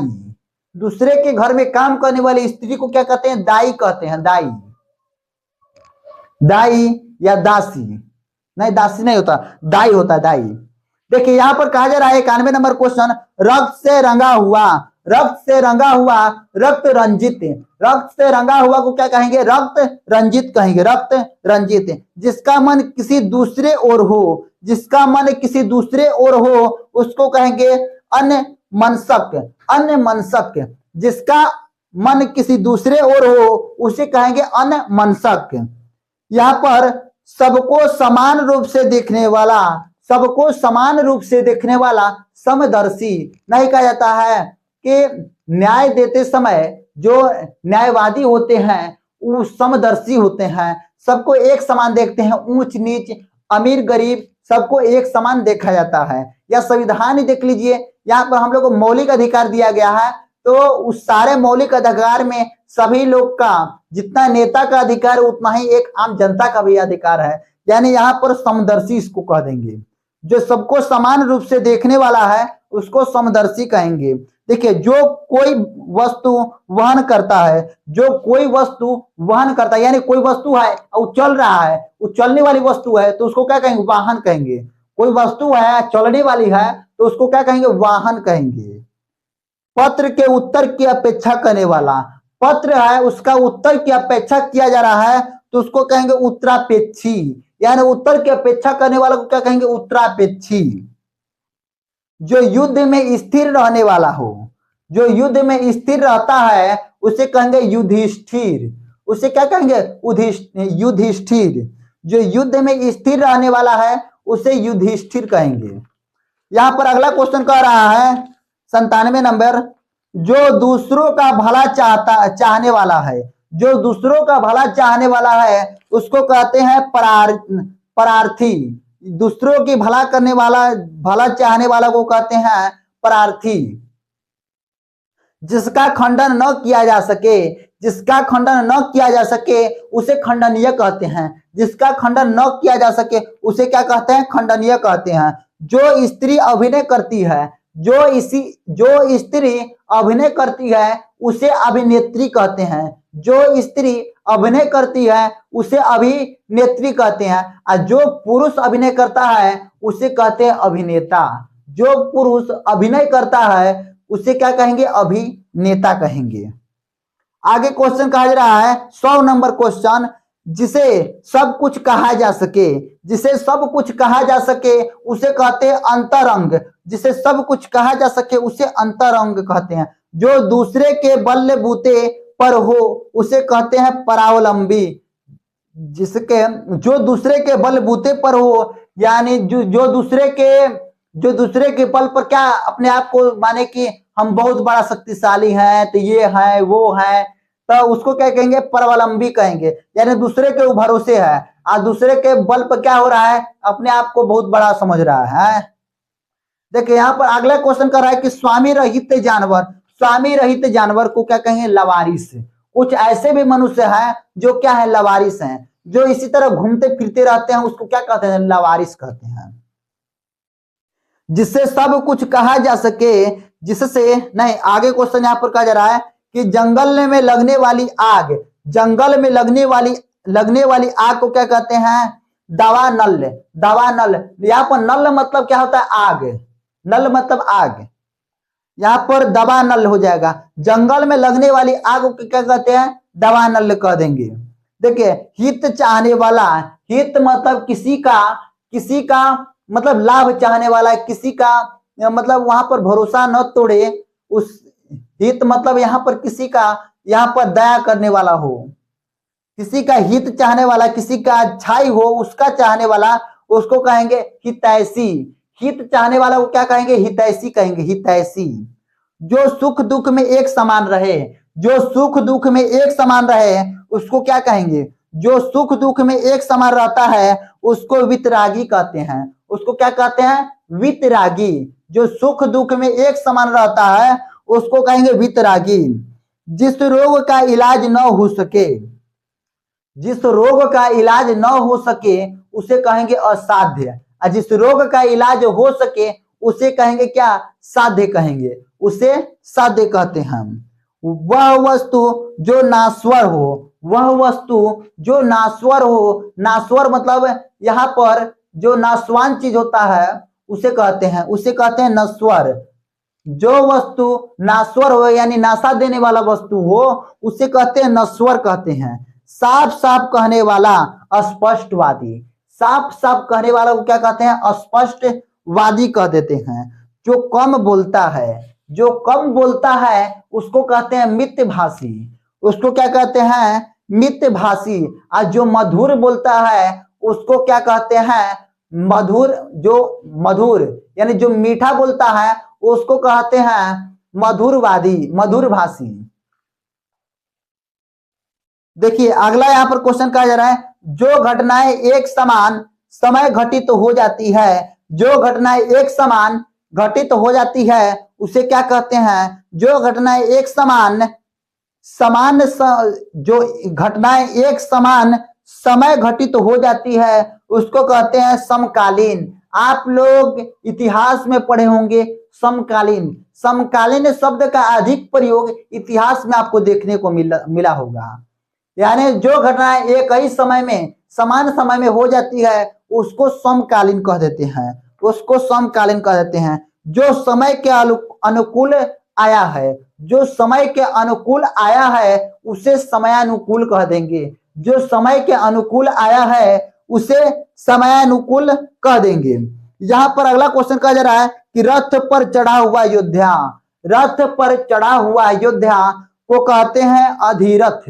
दूसरे के घर में काम करने वाली स्त्री को क्या कहते हैं? दाई कहते हैं, दाई। दाई या दासी, नहीं दासी नहीं होता, दाई होता है, दाई। देखिए यहां पर कहा जा रहा है 91 नंबर क्वेश्चन, रक्त से रंगा हुआ, रक्त से रंगा हुआ, रक्त रंजित। रक्त से रंगा हुआ को क्या कहेंगे? रक्त रंजित कहेंगे, रक्त रंजित। जिसका मन किसी दूसरे ओर हो, जिसका मन किसी दूसरे ओर हो उसको कहेंगे अन्य मनसक, अन्य मनसक। जिसका मन किसी दूसरे ओर हो उसे कहेंगे अन्य मनसक। यहाँ पर सबको समान रूप से देखने वाला, सबको समान रूप से देखने वाला समदर्शी। नहीं कहा जाता है कि न्याय देते समय जो न्यायवादी होते हैं वो समदर्शी होते हैं, सबको एक समान देखते हैं, ऊंच नीच अमीर गरीब सबको एक समान देखा जाता है। या संविधान ही देख लीजिए, यहाँ पर हम लोग को मौलिक अधिकार दिया गया है, तो उस सारे मौलिक अधिकार में सभी लोग का जितना नेता का अधिकार है उतना ही एक आम जनता का भी अधिकार है, यानी यहाँ पर समदर्शी इसको कह देंगे। जो सबको समान रूप से देखने वाला है उसको समदर्शी कहेंगे। देखिए जो कोई वस्तु वहन करता है, जो कोई वस्तु वहन करता है, यानी कोई वस्तु है और चल रहा है, वो चलने वाली वस्तु है तो उसको क्या कहेंगे? वाहन कहेंगे। कोई वस्तु है चलने वाली है तो उसको क्या कहेंगे? वाहन कहेंगे। पत्र के उत्तर की अपेक्षा करने वाला, पत्र है उसका उत्तर की अपेक्षा किया जा रहा है तो उसको कहेंगे उत्तरापेक्षी, यानी उत्तर की अपेक्षा करने वाला को क्या कहेंगे? उत्तरापेक्षी। जो युद्ध में स्थिर रहने वाला हो, जो युद्ध में स्थिर रहता है उसे कहेंगे युधिष्ठिर, उसे क्या कहेंगे? युधिष्ठिर। जो युद्ध में स्थिर रहने वाला है उसे युधिष्ठिर कहेंगे। यहां पर अगला क्वेश्चन कह रहा है 97 नंबर, जो दूसरों का भला चाहने वाला है, जो दूसरों का भला चाहने वाला है उसको कहते हैं परार्थी। दूसरों की भला करने वाला, भला चाहने वाला को कहते हैं परार्थी। जिसका खंडन न किया जा सके, जिसका खंडन न किया जा सके उसे खंडनीय कहते हैं। जिसका खंडन न किया जा सके उसे क्या कहते हैं? खंडनीय कहते हैं। जो स्त्री अभिनय करती है, जो स्त्री अभिनय करती है उसे अभिनेत्री कहते हैं। जो स्त्री अभिनय करती है उसे अभिनेत्री कहते हैं, और जो पुरुष अभिनय करता है उसे कहते हैं अभिनेता। जो पुरुष अभिनय करता है उसे क्या कहेंगे? अभिनेता कहेंगे। आगे क्वेश्चन कहा जा रहा है 100 नंबर क्वेश्चन, जिसे सब कुछ कहा जा सके, जिसे सब कुछ कहा जा सके उसे कहते हैं अंतरंग। जिसे सब कुछ कहा जा सके उसे अंतरंग कहते हैं। जो दूसरे के बलबूते पर हो उसे कहते हैं परावलंबी। जिसके जो दूसरे के बलबूते पर हो, यानी जो दूसरे के बल पर क्या अपने आप को माने कि हम बहुत बड़ा शक्तिशाली हैं, तो ये है वो है, तो उसको क्या कहेंगे? परावलंबी कहेंगे। यानी दूसरे के भरोसे है और दूसरे के बल पर क्या हो रहा है? अपने आप को बहुत बड़ा समझ रहा है। देखिए यहाँ पर अगला क्वेश्चन कर रहा है कि स्वामी रहित जानवर, स्वामी रहित जानवर को क्या कहेंगे? लवारिस। कुछ ऐसे भी मनुष्य हैं जो क्या है? लवारिस हैं, जो इसी तरह घूमते फिरते रहते हैं, उसको क्या कहते हैं? लवारिस कहते हैं। जिससे सब कुछ कहा जा सके, जिससे नहीं, आगे क्वेश्चन यहाँ पर कहा जा रहा है कि जंगल में लगने वाली आग, जंगल में लगने वाली आग को क्या कहते हैं? दावानल। दावानल, यहाँ पर नल मतलब क्या होता है? आग। नल मतलब आग, यहाँ पर दावानल हो जाएगा। जंगल में लगने वाली आग को क्या कहते हैं? दावानल कह देंगे। देखिए हित चाहने वाला, हित मतलब किसी का मतलब लाभ चाहने वाला, किसी का मतलब वहां पर भरोसा न तोड़े, उस हित मतलब यहाँ पर किसी का यहाँ पर दया करने वाला हो, किसी का हित चाहने वाला, किसी का अच्छाई हो उसका चाहने वाला, उसको कहेंगे हितैषी। हित चाहने वाला को क्या कहेंगे? हितैषी कहेंगे, हितैषी। जो सुख दुख में एक समान रहे, जो सुख दुख में एक समान रहे उसको क्या कहेंगे? जो सुख दुख में एक समान रहता है उसको वितरागी कहते हैं। उसको क्या कहते हैं? वितरागी। जो सुख दुख में एक समान रहता है उसको कहेंगे वितरागी। जिस रोग का इलाज न हो सके, जिस रोग का इलाज न हो सके उसे कहेंगे असाध्य। और जिस रोग का इलाज हो सके उसे कहेंगे क्या? साध्य कहेंगे, उसे साध्य कहते हैं। वह वस्तु जो नाश्वर हो, वह वस्तु जो नाश्वर हो, नाश्वर मतलब यहाँ पर जो नाशवान चीज होता है उसे कहते हैं, नश्वर। जो वस्तु नाश्वर हो यानी नाशा देने वाला वस्तु हो उसे कहते हैं नश्वर कहते हैं। साफ साफ कहने वाला अस्पष्टवादी, साफ साफ कहने वाला को क्या कहते हैं? अस्पष्टवादी कह देते हैं। जो कम बोलता है, जो कम बोलता है उसको कहते हैं मितभाषी, उसको क्या कहते हैं? मितभाषी। और जो मधुर बोलता है उसको क्या कहते हैं? मधुर। जो मधुर यानी जो मीठा बोलता है उसको कहते हैं मधुरवादी, मधुरभाषी। देखिए अगला यहाँ पर क्वेश्चन कहा जा रहा है, जो घटनाएं एक समान समय घटित हो जाती है, जो घटनाएं एक समान घटित हो जाती है उसे क्या कहते हैं? जो घटनाएं एक जो घटनाएं एक समान समय घटित हो जाती है उसको कहते हैं समकालीन। आप लोग इतिहास में पढ़े होंगे समकालीन। समकालीन शब्द का अधिक प्रयोग इतिहास में आपको देखने को मिला होगा। यानी जो घटनाएं एक ही समय में, समान समय में हो जाती है उसको समकालीन कह देते हैं, उसको समकालीन कह देते हैं। जो समय के अनुकूल आया है, जो समय के अनुकूल आया है उसे समयानुकूल कह देंगे, जो समय के अनुकूल आया है उसे समयानुकूल कह देंगे। यहाँ पर अगला क्वेश्चन कहा जा रहा है कि रथ पर चढ़ा हुआ योद्धा, रथ पर चढ़ा हुआ योद्धा को कहते हैं अधिरथ।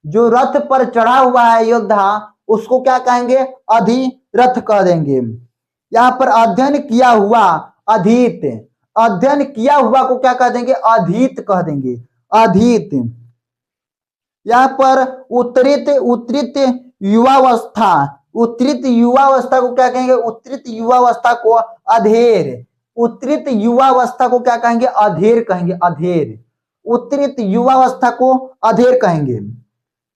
जो रथ पर चढ़ा हुआ है योद्धा उसको क्या कहेंगे? अधिरथ कह देंगे। यहाँ पर अध्ययन किया हुआ, अधीत, अध्ययन किया हुआ को क्या कह देंगे? अधीत कह देंगे, अधीत। यहाँ पर उत्तरित युवावस्था, उत्तरित युवावस्था को क्या कहेंगे? उत्तरित युवावस्था को अधेर, उत्तरित युवावस्था को क्या कहेंगे? अधेर कहेंगे, अधेर। उत्तरित युवावस्था को अधेर कहेंगे।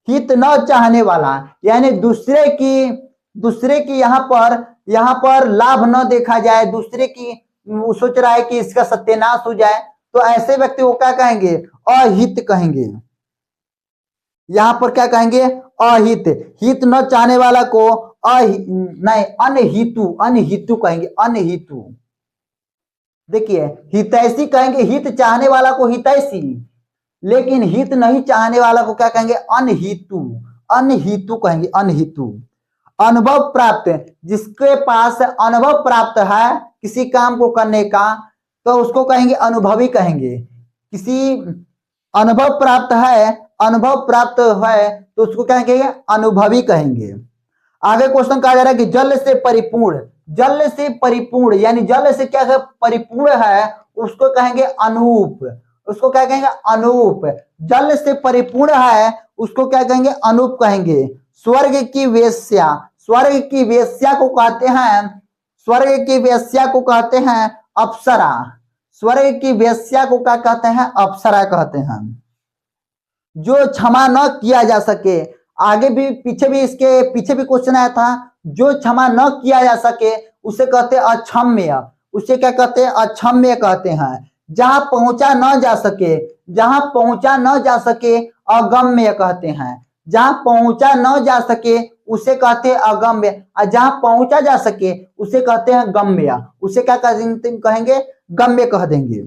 हित न चाहने वाला यानी दूसरे की यहाँ पर लाभ न देखा जाए, दूसरे की सोच रहा है कि इसका सत्यानाश हो जाए, तो ऐसे व्यक्ति को क्या कहेंगे? अहित कहेंगे। यहाँ पर क्या कहेंगे? अहित। हित न चाहने वाला को अनहितु, अनहितु कहेंगे, अनहितु। देखिए हितैषी कहेंगे, हित चाहने वाला को हितैषी, लेकिन हित नहीं चाहने वाला को क्या कहेंगे? अनहितु, अनहितु कहेंगे, अनहितु। अनुभव प्राप्त, जिसके पास अनुभव प्राप्त है किसी काम को करने का तो उसको कहेंगे अनुभवी कहेंगे। किसी अनुभव प्राप्त है, अनुभव प्राप्त है तो उसको क्या कहेंगे? अनुभवी कहेंगे। आगे क्वेश्चन कहा जा रहा है कि जल से परिपूर्ण, जल से परिपूर्ण यानी जल से क्या है? परिपूर्ण है उसको कहेंगे अनूप, उसको क्या कहेंगे? अनूप। जल से परिपूर्ण है उसको क्या कहेंगे? अनूप कहेंगे। स्वर्ग की वेश्या, स्वर्ग की वेश्या को कहते हैं, स्वर्ग की वेश्या को कहते हैं अप्सरा, स्वर्ग की वेश्या को क्या कहते हैं? अप्सरा कहते हैं। जो क्षमा न किया जा सके, आगे भी पीछे भी इसके पीछे भी क्वेश्चन आया था, जो क्षमा न किया जा सके उसे कहते हैं अक्षम्य, उसे क्या कहते हैं? अक्षम्य कहते हैं। जहां पहुंचा न जा सके, जहां पहुंचा न जा सके अगम्य कहते हैं, जहां पहुंचा न जा सके उसे कहते हैं अगम्य, और जहां पहुंचा जा सके उसे कहते हैं गम्य, उसे क्या कहेंगे? गम्य कह देंगे।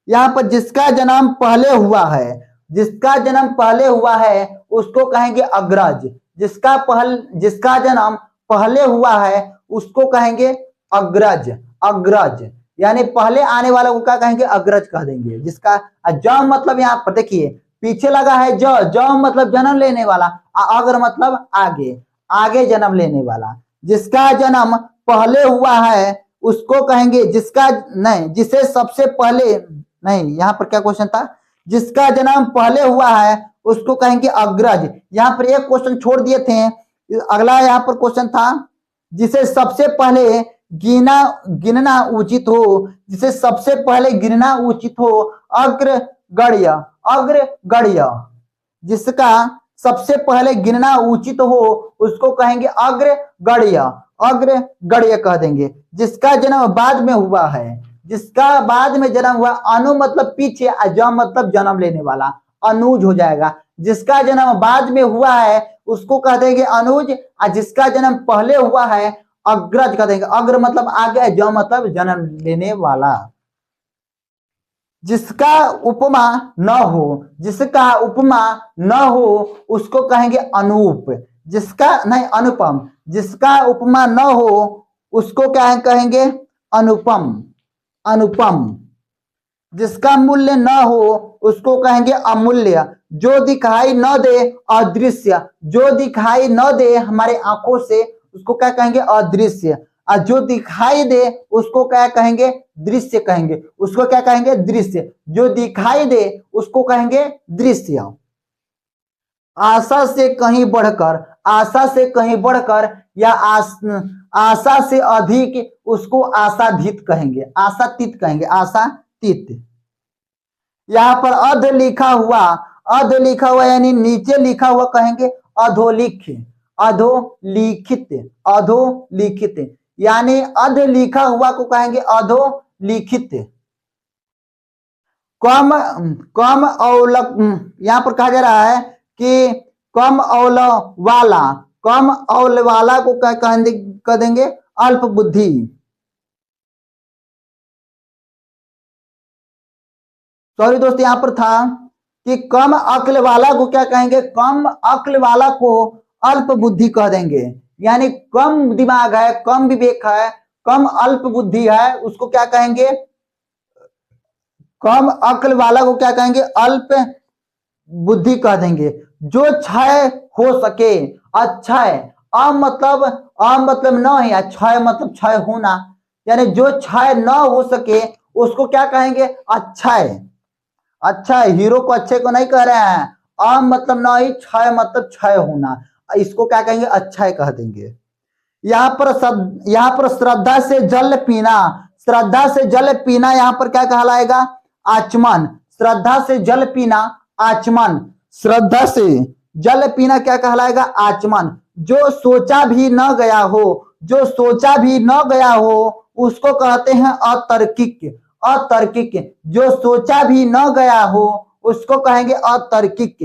यहाँ पर जिसका जन्म पहले हुआ है, जिसका जन्म पहले हुआ है उसको कहेंगे अग्रज, जिसका जन्म पहले हुआ है उसको कहेंगे अग्रज, अग्रज यानी पहले आने वाला को क्या कहेंगे? अग्रज कह देंगे। जिसका ज मतलब यहाँ पर देखिए पीछे लगा है ज मतलब जन्म लेने वाला, अग्र मतलब आगे, आगे जन्म लेने वाला। जिसका जन्म पहले हुआ है उसको कहेंगे जिसे सबसे पहले, नहीं यहाँ पर क्या क्वेश्चन था? जिसका जन्म पहले हुआ है उसको कहेंगे अग्रज। यहाँ पर एक क्वेश्चन छोड़ दिए थे, अगला यहाँ पर क्वेश्चन था जिसे सबसे पहले गिनना उचित हो, जिसे सबसे पहले गिनना उचित हो अग्रगण्य, अग्रगण्य। जिसका सबसे पहले गिनना उचित हो उसको कहेंगे अग्रगण्य, अग्रगण्य कह देंगे। जिसका जन्म बाद में हुआ है, जिसका बाद में जन्म हुआ, अनु मतलब पीछे, ज मतलब जन्म लेने वाला, अनुज हो जाएगा। जिसका जन्म बाद में हुआ है उसको कह देंगे अनुज, और जिसका जन्म पहले हुआ है अग्रज कह देंगे। अग्र मतलब आगे, ज मतलब जन्म लेने वाला। जिसका उपमा न हो, जिसका उपमा न हो उसको कहेंगे अनूप। जिसका नहीं, अनुपम। जिसका उपमा न हो उसको क्या कहेंगे, अनुपम। अनुपम। जिसका मूल्य न हो उसको कहेंगे अमूल्य। जो दिखाई न दे अदृश्य, जो दिखाई न दे हमारे आंखों से उसको क्या कहेंगे, अदृश्य। और जो दिखाई दे उसको क्या कहेंगे, दृश्य कहेंगे। उसको क्या कहेंगे, दृश्य। जो दिखाई दे उसको कहेंगे दृश्य। आशा से कहीं बढ़कर, आशा से कहीं बढ़कर या आशा से अधिक उसको आशातीत कहेंगे, आशातीत कहेंगे, आशातीत। यहाँ पर अध लिखा हुआ, अध लिखा हुआ यानी नीचे लिखा हुआ कहेंगे अधोलिख, अधोलिखित, अधोलिखित। यानी अध लिखा हुआ को कहेंगे अधोलिखित। कम कम औलक, यहाँ पर कहा जा रहा है कि कम औल वाला, कम औल वाला को क्या कह देंगे, अल्प बुद्धि। सॉरी दोस्त, यहां पर था कि कम अक्ल वाला को क्या कहेंगे, कम अक्ल वाला को अल्प बुद्धि कह देंगे। यानी कम दिमाग है, कम विवेक है, कम अल्प बुद्धि है, उसको क्या कहेंगे, कम अक्ल वाला को क्या कहेंगे, अल्प बुद्धि कह देंगे। जो क्षय हो सके, अक्षय, मतलब न है, क्षय मतलब क्षय होना, यानी जो क्षय न हो सके उसको क्या कहेंगे, अक्षय। अच्छा, हीरो को अच्छे को नहीं कह रहे हैं, मतलब न ही, क्षय मतलब क्षय होना, इसको क्या कहेंगे, अक्षय कह देंगे। यहाँ पर श्रद्धा से जल पीना, श्रद्धा से जल पीना यहाँ पर क्या कहलाएगा, आचमन। श्रद्धा से जल पीना आचमन, श्रद्धा से जल पीना क्या कहलाएगा, आचमन। जो सोचा भी न गया हो, जो सोचा भी न गया हो उसको कहते हैं अतार्किक, अतार्किक। जो सोचा भी न गया हो उसको कहेंगे अतार्किक।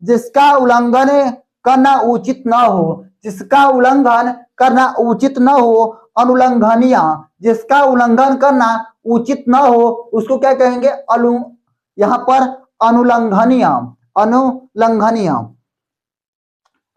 जिसका उल्लंघन करना उचित न हो, जिसका उल्लंघन करना उचित न हो, अनुल्लंघनीय। जिसका उल्लंघन करना उचित न हो उसको क्या कहेंगे, यहाँ पर अनुल्लंघनीय, अनुल्लंघनीय।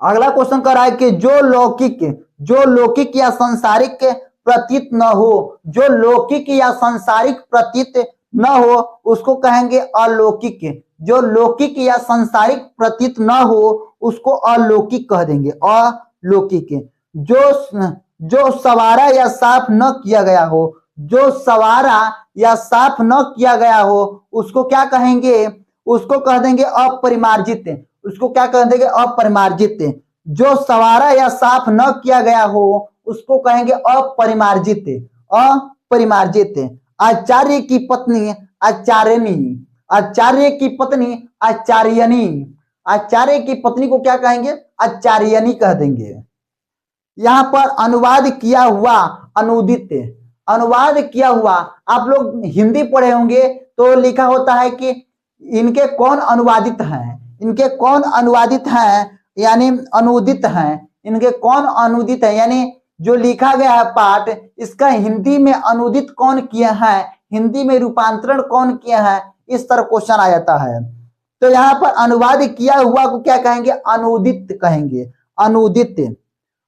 अगला क्वेश्चन कर रहा है कि जो लौकिक, जो लौकिक या सांसारिक प्रतीत न हो, जो लौकिक या सांसारिक प्रतीत न हो उसको कहेंगे अलौकिक। जो लौकिक या सांसारिक प्रतीत न हो उसको अलौकिक कह देंगे, अलौकिक। जो सवारा या साफ न किया गया हो, जो सवारा या साफ न किया गया हो उसको क्या कहेंगे, उसको कह देंगे अपरिमार्जित, उसको क्या कह देंगे, अपरिमार्जित। जो सवारा या साफ न किया गया हो उसको कहेंगे अपरिमार्जित, अपरिमार्जित। आचार्य की पत्नी आचार्यनी, आचार्य की पत्नी आचार्यनी, आचार्य की पत्नी को क्या कहेंगे, आचार्यनी कह देंगे। यहाँ पर अनुवाद किया हुआ, अनुदित, अनुवाद किया हुआ। आप लोग हिंदी पढ़े होंगे तो लिखा होता है कि इनके कौन अनुवादित हैं, इनके कौन अनुवादित हैं, यानी अनुदित हैं। इनके कौन अनुदित है, यानी जो लिखा गया है पाठ, इसका हिंदी में अनुदित कौन किया है, हिंदी में रूपांतरण कौन किया है, इस तरह क्वेश्चन आ जाता है। तो यहाँ पर अनुवाद किया हुआ को क्या कहेंगे, अनुदित कहेंगे, अनुदित।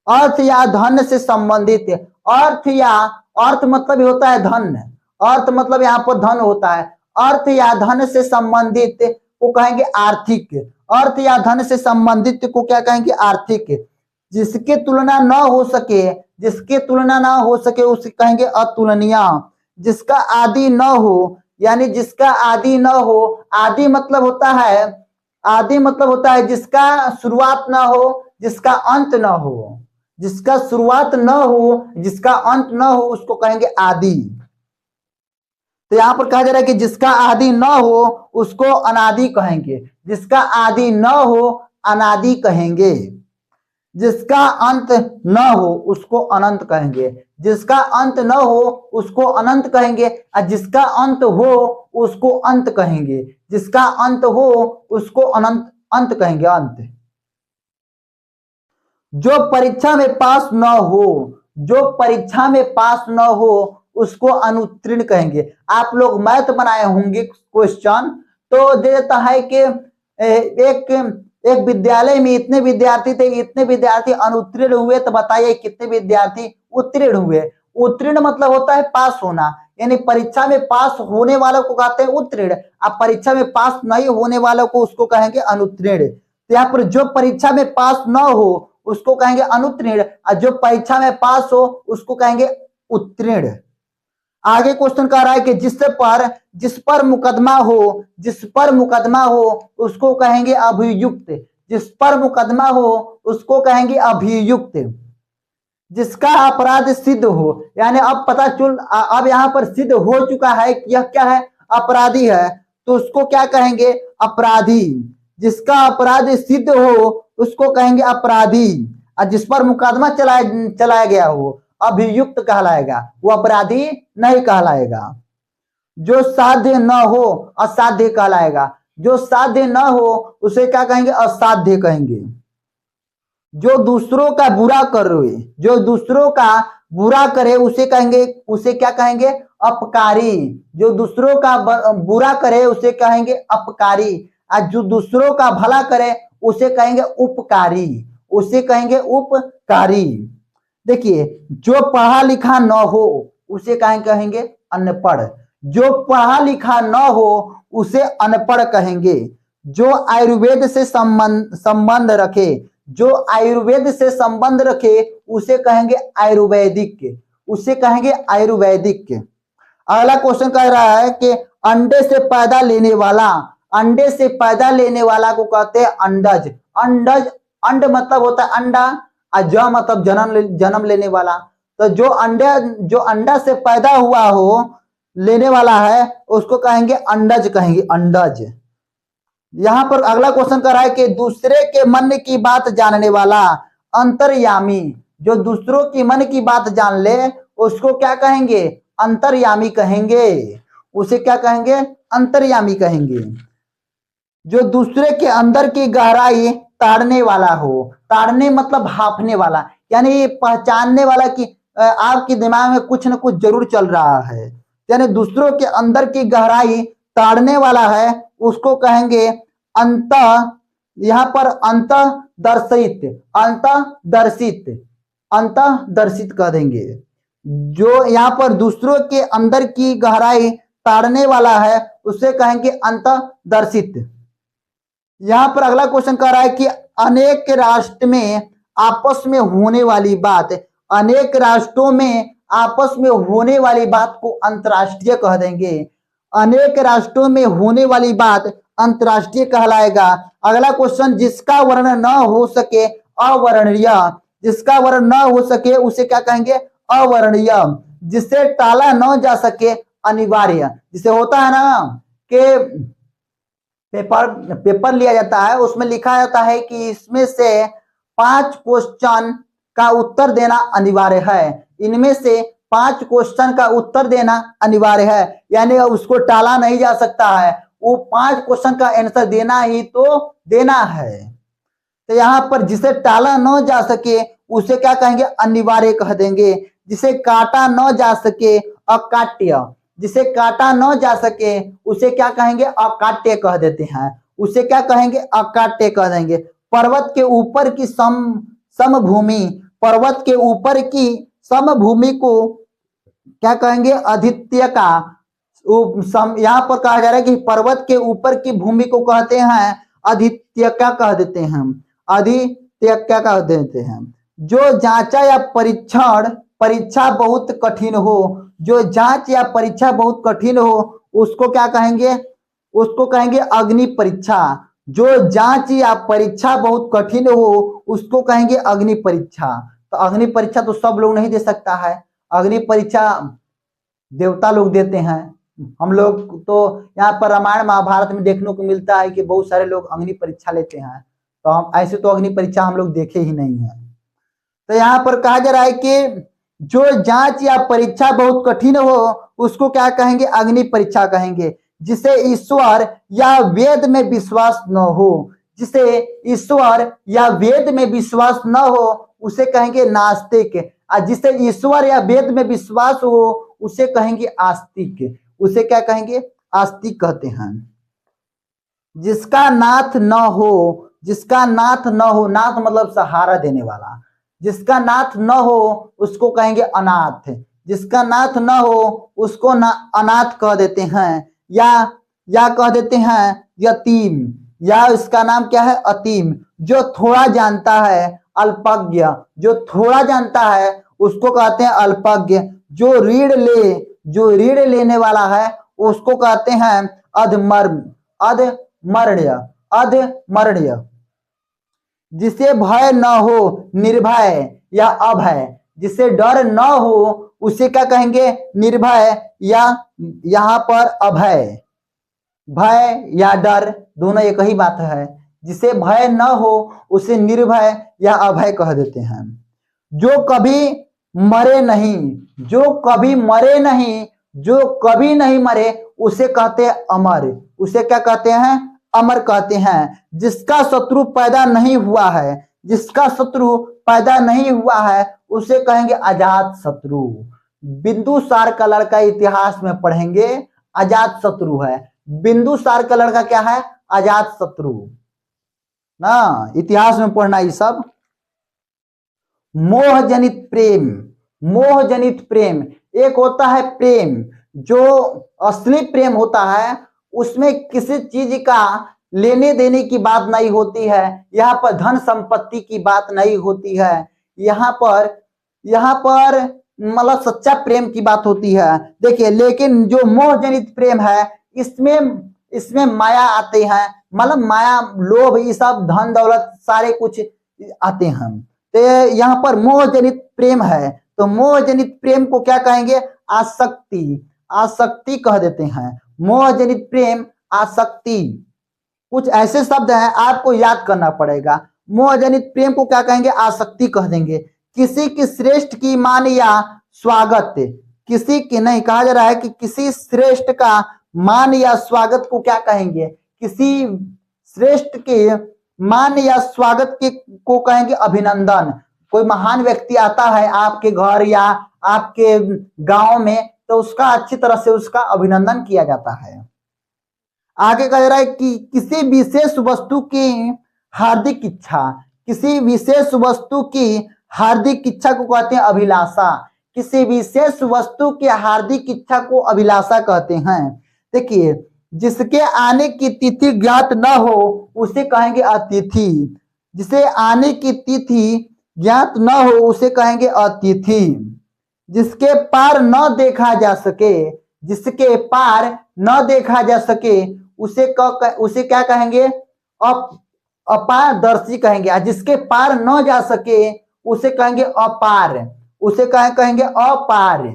अर्थ या धन से संबंधित, अर्थ या, अर्थ मतलब होता है धन, अर्थ मतलब यहाँ पर धन होता है। अर्थ या धन से संबंधित को कहेंगे आर्थिक, अर्थ या धन से संबंधित को क्या कहेंगे, आर्थिक। जिसके तुलना न हो सके, जिसके तुलना ना हो सके उसे कहेंगे अतुलनीय। जिसका आदि न हो, यानी जिसका आदि न हो, आदि मतलब होता है, आदि मतलब होता है जिसका शुरुआत ना हो, जिसका अंत ना हो, जिसका शुरुआत न हो, जिसका अंत न हो उसको कहेंगे आदि। तो यहां पर कहा जा रहा है कि जिसका आदि न हो उसको अनादि कहेंगे, जिसका आदि न हो अनादि कहेंगे। जिसका अंत न हो उसको अनंत कहेंगे, जिसका अंत न हो उसको अनंत कहेंगे, और जिसका अंत हो उसको अंत कहेंगे, जिसका अंत हो उसको अनंत अंत कहेंगे, अंत। जो परीक्षा में पास न हो, जो परीक्षा में पास न हो उसको अनुत्तीर्ण कहेंगे। आप लोग मैथ बनाए होंगे क्वेश्चन, तो दे देता है कि एक विद्यालय में इतने विद्यार्थी थे, इतने विद्यार्थी अनुत्तीर्ण हुए, तो बताइए कितने विद्यार्थी उत्तीर्ण हुए। उत्तीर्ण मतलब होता है पास होना, यानी परीक्षा में पास होने वालों को कहते हैं उत्तीर्ण, आप परीक्षा में पास नहीं होने वालों को उसको कहेंगे अनुत्तीर्ण। तो यहाँ पर जो परीक्षा में पास न हो उसको कहेंगे अनुत्तीर्ण, और जो परीक्षा में पास हो उसको कहेंगे उत्तीर्ण। आगे क्वेश्चन कह रहा है कि जिस पर मुकदमा हो, जिस पर मुकदमा हो उसको कहेंगे अभियुक्त, जिस पर मुकदमा हो उसको कहेंगे अभियुक्त। जिसका अपराध सिद्ध हो, यानी अब पता चल, अब यहाँ पर सिद्ध हो चुका है कि यह क्या है, अपराधी है, तो उसको क्या कहेंगे, अपराधी। जिसका अपराध सिद्ध हो उसको कहेंगे अपराधी, और जिस पर मुकदमा चलाया गया हो अभियुक्त कहलाएगा, वो अपराधी नहीं कहलाएगा। जो साध्य न हो असाध्य कहलाएगा, जो साध्य न हो उसे क्या कहेंगे, असाध्य कहेंगे। जो दूसरों का बुरा करे, जो दूसरों का बुरा करे उसे कहेंगे, उसे क्या कहेंगे, अपकारी। जो दूसरों का बुरा करे उसे कहेंगे अपकारी, और जो दूसरों का भला करे उसे कहेंगे उपकारी, उसे कहेंगे उपकारी। देखिए, जो पढ़ा लिखा न हो उसे कहेंगे अनपढ़, जो पढ़ा लिखा न हो उसे अनपढ़ कहेंगे। जो आयुर्वेद से संबंध रखे, जो आयुर्वेद से संबंध रखे उसे कहेंगे आयुर्वैदिक, उसे कहेंगे आयुर्वैदिक। अगला क्वेश्चन कह रहा है कि अंडे से पैदा लेने वाला, अंडे से पैदा लेने वाला को कहते हैं अंडज। अंडज, अंड मतलब होता है अंडा, और ज मतलब जन्म लेने वाला। तो जो अंडा से पैदा हुआ हो, लेने वाला है, उसको कहेंगे अंडज, कहेंगे अंडज। यहां पर अगला क्वेश्चन कर रहा है कि दूसरे के मन की बात जानने वाला, अंतर्यामी। जो दूसरों की मन की बात जान ले उसको क्या कहेंगे, अंतर्यामी कहेंगे, उसे क्या कहेंगे, अंतर्यामी कहेंगे। जो दूसरे के अंदर की गहराई ताड़ने वाला हो, ताड़ने मतलब भापने वाला, यानी पहचानने वाला कि आपके दिमाग में कुछ न कुछ जरूर चल रहा है, यानी दूसरों के अंदर की गहराई ताड़ने वाला है, उसको कहेंगे अंत। यहाँ पर अंत दर्शित, अंत दर्शित, अंत दर्शित कह देंगे। जो यहाँ पर दूसरों के अंदर की गहराई ताड़ने वाला है उसे कहेंगे अंत दर्शित। यहाँ पर अगला क्वेश्चन कह रहा है कि अनेक राष्ट्र में आपस में होने वाली बात, अनेक राष्ट्रों में आपस में होने वाली बात को अंतरराष्ट्रीय कह देंगे। अनेक राष्ट्रों में होने वाली बात अंतरराष्ट्रीय कहलाएगा। अगला क्वेश्चन, जिसका वर्ण न हो सके अवर्णीय, जिसका वर्ण न हो सके उसे क्या कहेंगे, अवर्णीय। जिसे टाला न जा सके अनिवार्य, जिसे होता है ना कि पेपर लिया जाता है, उसमें लिखा जाता है कि इसमें से 5 क्वेश्चन का उत्तर देना अनिवार्य है, इनमें से 5 क्वेश्चन का उत्तर देना अनिवार्य है, यानी उसको टाला नहीं जा सकता है, वो 5 क्वेश्चन का आंसर देना ही तो देना है। तो यहाँ पर जिसे टाला न जा सके उसे क्या कहेंगे, अनिवार्य कह देंगे। जिसे काटा न जा सके अकाट्य, जिसे काटा न जा सके उसे क्या कहेंगे, अकाट्य कह देते हैं, उसे क्या कहेंगे, अकाट्य कह देंगे। पर्वत के ऊपर की समभूमि, पर्वत के ऊपर की समभूमि को क्या कहेंगे, अद्वितीय का। यहाँ पर कहा जा रहा है कि पर्वत के ऊपर की भूमि को कहते हैं अद्वितीय का कह देते हैं, अद्वितीय का कह देते हैं। जो जांचा या परीक्षा बहुत कठिन हो, जो जांच या परीक्षा बहुत कठिन हो उसको क्या कहेंगे, उसको कहेंगे अग्नि परीक्षा। जो जांच या परीक्षा बहुत कठिन हो उसको कहेंगे अग्नि परीक्षा। तो अग्नि परीक्षा तो सब लोग नहीं दे सकता है, अग्नि परीक्षा देवता लोग देते हैं। हम लोग तो यहाँ पर रामायण महाभारत में देखने को मिलता है कि बहुत सारे लोग अग्नि परीक्षा लेते हैं, तो तो हम ऐसे तो अग्नि परीक्षा हम लोग देखे ही नहीं है। तो यहाँ पर कहा जा रहा है कि जो जांच या परीक्षा बहुत कठिन हो उसको क्या कहेंगे, अग्नि परीक्षा कहेंगे। जिसे ईश्वर या वेद में विश्वास न हो, जिसे ईश्वर या वेद में विश्वास न हो उसे कहेंगे नास्तिक, और जिसे ईश्वर या वेद में विश्वास हो उसे कहेंगे आस्तिक। उसे क्या कहेंगे, आस्तिक कहते हैं। जिसका नाथ न हो, जिसका नाथ न हो, नाथ मतलब सहारा देने वाला, जिसका नाथ न हो उसको कहेंगे अनाथ, जिसका नाथ न हो उसको ना अनाथ कह देते हैं, या कह देते हैं यतीम, या इसका नाम क्या है, अतीम। जो थोड़ा जानता है अल्पज्ञ, जो थोड़ा जानता है उसको कहते हैं अल्पज्ञ। जो ऋण लेने वाला है उसको कहते हैं अधमर्ण्य। जिसे भय न हो निर्भय या अभय, जिसे डर न हो उसे क्या कहेंगे, निर्भय या यहाँ पर अभय। भय या डर दोनों एक ही बात है। जिसे भय न हो उसे निर्भय या अभय कह देते हैं। जो कभी मरे नहीं, जो कभी मरे नहीं, जो कभी नहीं मरे उसे कहते हैं अमर, उसे क्या कहते हैं, अमर कहते हैं। जिसका शत्रु पैदा नहीं हुआ है, जिसका शत्रु पैदा नहीं हुआ है उसे कहेंगे अजात शत्रु। बिंदुसार का लड़का इतिहास में पढ़ेंगे, अजात शत्रु है। बिंदुसार का लड़का क्या है, अजात शत्रु ना, इतिहास में पढ़ना ये सब। मोह जनित प्रेम, मोह जनित प्रेम, एक होता है प्रेम जो असली प्रेम होता है, उसमें किसी चीज का लेने देने की बात नहीं होती है, यहाँ पर धन संपत्ति की बात नहीं होती है, यहाँ पर मतलब सच्चा प्रेम की बात होती है। देखिए, लेकिन जो मोह जनित प्रेम है इसमें माया आते हैं, मतलब माया, लोभ, ये सब धन दौलत सारे कुछ आते हैं। तो यहाँ पर मोह जनित प्रेम है, तो मोह जनित प्रेम को क्या कहेंगे, आसक्ति, आसक्ति कह देते हैं। मोह जनित प्रेम, आसक्ति, कुछ ऐसे शब्द हैं आपको याद करना पड़ेगा। मोह जनित प्रेम को क्या कहेंगे, आसक्ति कह देंगे। किसी की श्रेष्ठ की मान या स्वागत, किसी की नहीं, कहा जा रहा है कि किसी श्रेष्ठ का मान या स्वागत को क्या कहेंगे, किसी श्रेष्ठ के मान या स्वागत के को कहेंगे अभिनंदन। कोई महान व्यक्ति आता है आपके घर या आपके गांव में तो उसका अच्छी तरह से उसका अभिनंदन किया जाता है। आगे कह रहा है कि किसी विशेष वस्तु की हार्दिक इच्छा, किसी विशेष वस्तु की हार्दिक इच्छा को कहते हैं अभिलाषा। किसी विशेष वस्तु की हार्दिक इच्छा को अभिलाषा कहते हैं। देखिए, जिसके आने की तिथि ज्ञात न हो उसे कहेंगे अतिथि, जिसे आने की तिथि ज्ञात न हो उसे कहेंगे अतिथि। जिसके पार न देखा जा सके, जिसके पार न देखा जा सके उसे क्या कहेंगे, अपारदर्शी कहेंगे। जिसके पार न जा सके उसे कहेंगे अपार, उसे कहेंगे अपार,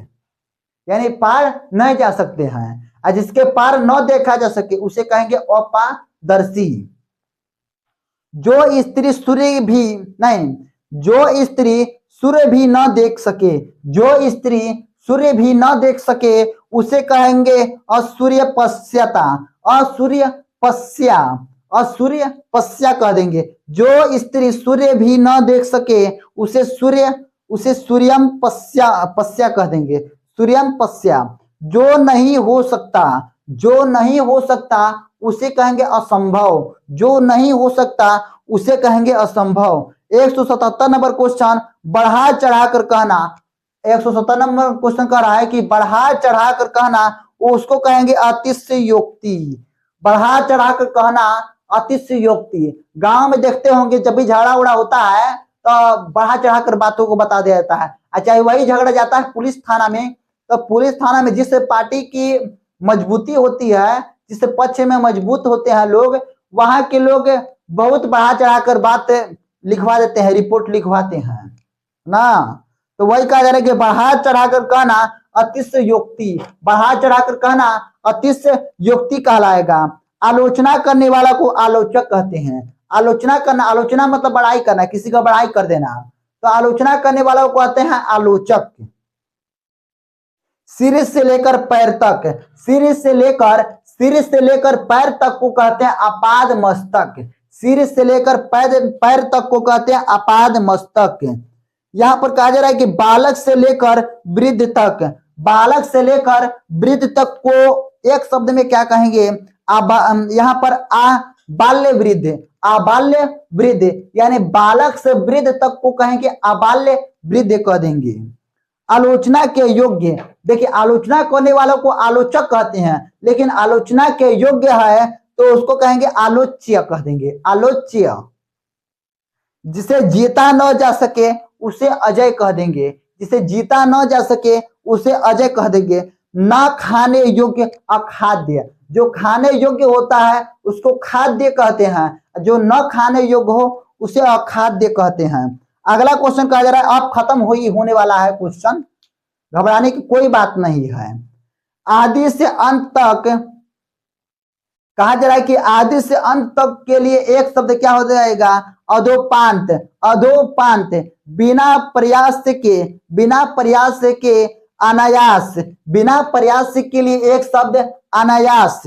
यानी पार नहीं जा सकते हैं। और जिसके पार न देखा जा सके उसे कहेंगे अपारदर्शी। जो स्त्री सूर्य भी नहीं, जो स्त्री सूर्य भी न देख सके, जो स्त्री सूर्य भी न देख सके उसे कहेंगे असूर्य पश्यता, असूर्य पश्या, असूर्य पश्या कह देंगे। जो स्त्री सूर्य भी न देख सके उसे सूर्यम पश्या कह देंगे, सूर्यम पश्या। जो नहीं हो सकता, जो नहीं हो सकता उसे कहेंगे असंभव, जो नहीं हो सकता उसे कहेंगे असंभव। 177 नंबर क्वेश्चन, बढ़ा चढ़ाकर कहना। 177 नंबर क्वेश्चन कह रहा है कि बढ़ा चढ़ाकर कहना, उसको कहेंगे अतिशयोक्ति। बढ़ा चढ़ाकर कहना अतिशयोक्ति। गांव में देखते होंगे जब भी झगड़ा उड़ा होता है तो बढ़ा चढ़ाकर बातों को बता दिया जाता है। चाहे वही झगड़ा जाता है पुलिस थाना में, तो पुलिस थाना में जिस पार्टी की मजबूती होती है, जिस पक्ष में मजबूत होते हैं लोग, वहां के लोग बहुत बढ़ा चढ़ाकर बात लिखवा देते हैं, रिपोर्ट लिखवाते हैं ना। तो वही कहा जा रहा है कि बढ़ा चढ़ाकर कहना अतिशयोक्ति, बढ़ा चढ़ाकर कहना अतिशयोक्ति कहलाएगा। आलोचना करने वाला को आलोचक कहते हैं, आलोचना करना, आलोचना मतलब बड़ाई करना, किसी का बड़ाई कर देना, तो आलोचना करने वालों को कहते हैं आलोचक। सिर से लेकर पैर तक, सिर से लेकर पैर तक को कहते हैं अपाद मस्तक। सिर से लेकर पैर तक को कहते हैं अपाद मस्तक। यहां पर कहा जा रहा है कि बालक से लेकर वृद्ध तक, बालक से लेकर वृद्ध तक को एक शब्द में क्या कहेंगे, यहां पर बाल्य वृद्ध, आबाल्य वृद्ध, यानी बालक से वृद्ध तक को कहेंगे आबाल्य वृद्ध कह देंगे। आलोचना के योग्य, देखिए आलोचना करने वालों को आलोचक कहते हैं, लेकिन आलोचना के योग्य है तो उसको कहेंगे आलोच्य कह देंगे, आलोच्य। जिसे जीता न जा सके उसे अजय कह देंगे, जिसे जीता न जा सके उसे अजय कह देंगे। न खाने योग्य अखाद्य, जो खाने योग्य होता है उसको खाद्य कहते हैं, जो न खाने योग्य हो उसे अखाद्य कहते हैं। अगला क्वेश्चन कहा जा रहा है, अब खत्म होने वाला है क्वेश्चन, घबराने की कोई बात नहीं है। आदि से अंत तक कहा जा रहा है कि आदि से अंत तक के लिए एक शब्द क्या हो जाएगा, अधोपांत, अधोपांत। बिना प्रयास के अनायास, बिना प्रयास के लिए एक शब्द अनायास।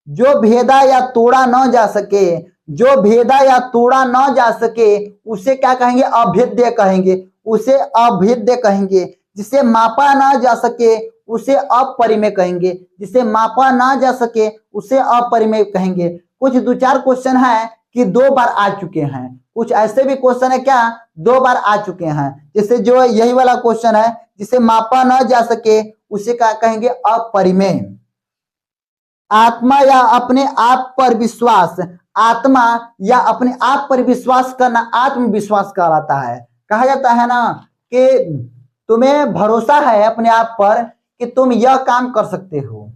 जो भेदा या तोड़ा न जा सके, जो भेदा या तोड़ा न जा सके उसे क्या कहेंगे, अभेद्य कहेंगे, उसे अभेद्य कहेंगे। जिसे मापा न जा सके उसे अपरिमेय कहेंगे, जिसे मापा न जा सके उसे अपरिमेय कहेंगे। कुछ दो चार क्वेश्चन है कि 2 बार आ चुके हैं, कुछ ऐसे भी क्वेश्चन है क्या 2 बार आ चुके हैं। जैसे जो यही वाला क्वेश्चन है, जिसे मापा न जा सके उसे क्या कहेंगे, अपरिमेय। आत्मा या अपने आप पर विश्वास, आत्मा या अपने आप पर विश्वास करना आत्मविश्वास कहलाता है। कहा जाता है ना कि तुम्हें भरोसा है अपने आप पर कि तुम यह काम कर सकते हो,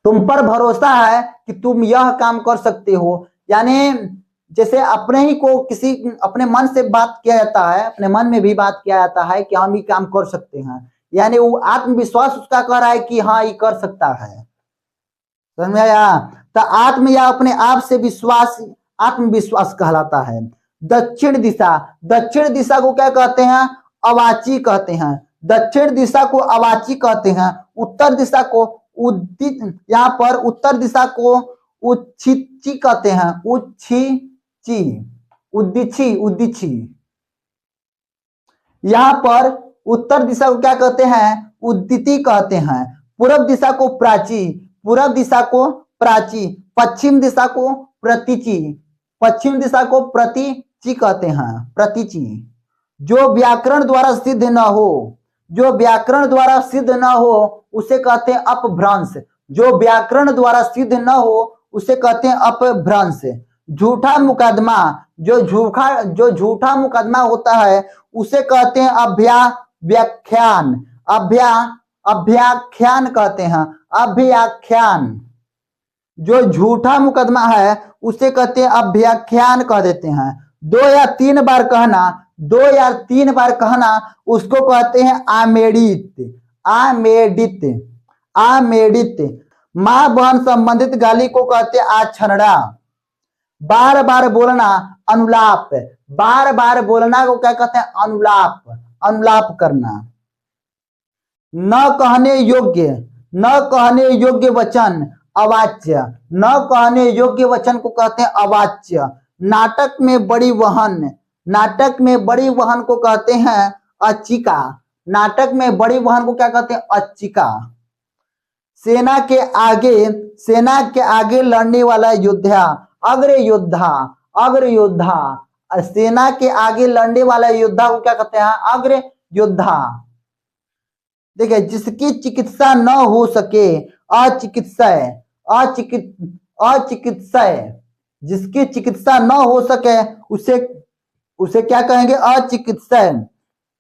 तुम पर भरोसा है कि तुम यह काम कर सकते हो। यानी जैसे अपने ही को किसी अपने मन से बात किया जाता है, अपने मन में भी बात किया जाता है कि हम ये काम कर सकते हैं, यानी वो आत्मविश्वास उसका कह रहा है कि हाँ ये कर सकता है। समझ में आया? तो आत्म या अपने आप से विश्वास आत्मविश्वास कहलाता है। दक्षिण दिशा, दक्षिण दिशा को क्या कहते हैं, अवाची कहते हैं। दक्षिण दिशा को अवाची कहते हैं। उत्तर दिशा को उद्दित, यहाँ पर उत्तर दिशा को उच्छिची कहते हैं, उच्छिची, उद्दिची, उद्दिची। यहाँ पर उत्तर दिशा को क्या कहते हैं, उद्दिति कहते हैं। पूर्व दिशा को प्राची, पूर्व दिशा को प्राची। पश्चिम दिशा को प्रतिची, पश्चिम दिशा को प्रतिची कहते हैं, प्रतिची। जो व्याकरण द्वारा सिद्ध न हो, जो व्याकरण द्वारा सिद्ध न हो उसे कहते हैं अपभ्रंश, जो व्याकरण द्वारा सिद्ध न हो उसे कहते हैं अपभ्रंश। झूठा मुकदमा, जो झूठा मुकदमा होता है उसे कहते हैं अभ्याख्यान, अभ्याख्यान कहते हैं, अभ्याख्यान। जो झूठा मुकदमा है उसे कहते हैं अभ्याख्यान कह देते हैं। 2 या 3 बार कहना, 2 या 3 बार कहना उसको कहते हैं आमेडित, आमेडित, आमेडित। मां बहन संबंधित गाली को कहते हैं आछनड़ा। बार बार बोलना अनुलाप, बार बार बोलना को क्या कहते हैं, अनुलाप, अनुलाप करना। न कहने योग्य, न कहने योग्य वचन अवाच्य, न कहने योग्य वचन को कहते हैं अवाच्य। नाटक में बड़ी वहन, नाटक में बड़ी वहन को कहते हैं अचिका, नाटक में बड़ी वहन को क्या कहते हैं, अचिका। सेना के आगे लड़ने वाला योद्धा, अग्र योद्धा, अग्र योद्धा। सेना के आगे लड़ने वाला योद्धा को क्या कहते हैं, अग्र योद्धा। देखिए, जिसकी चिकित्सा न हो सके अचिकित्सय, अचिकित्सय। जिसकी चिकित्सा न हो सके उसे क्या कहेंगे, अचिकित्सय।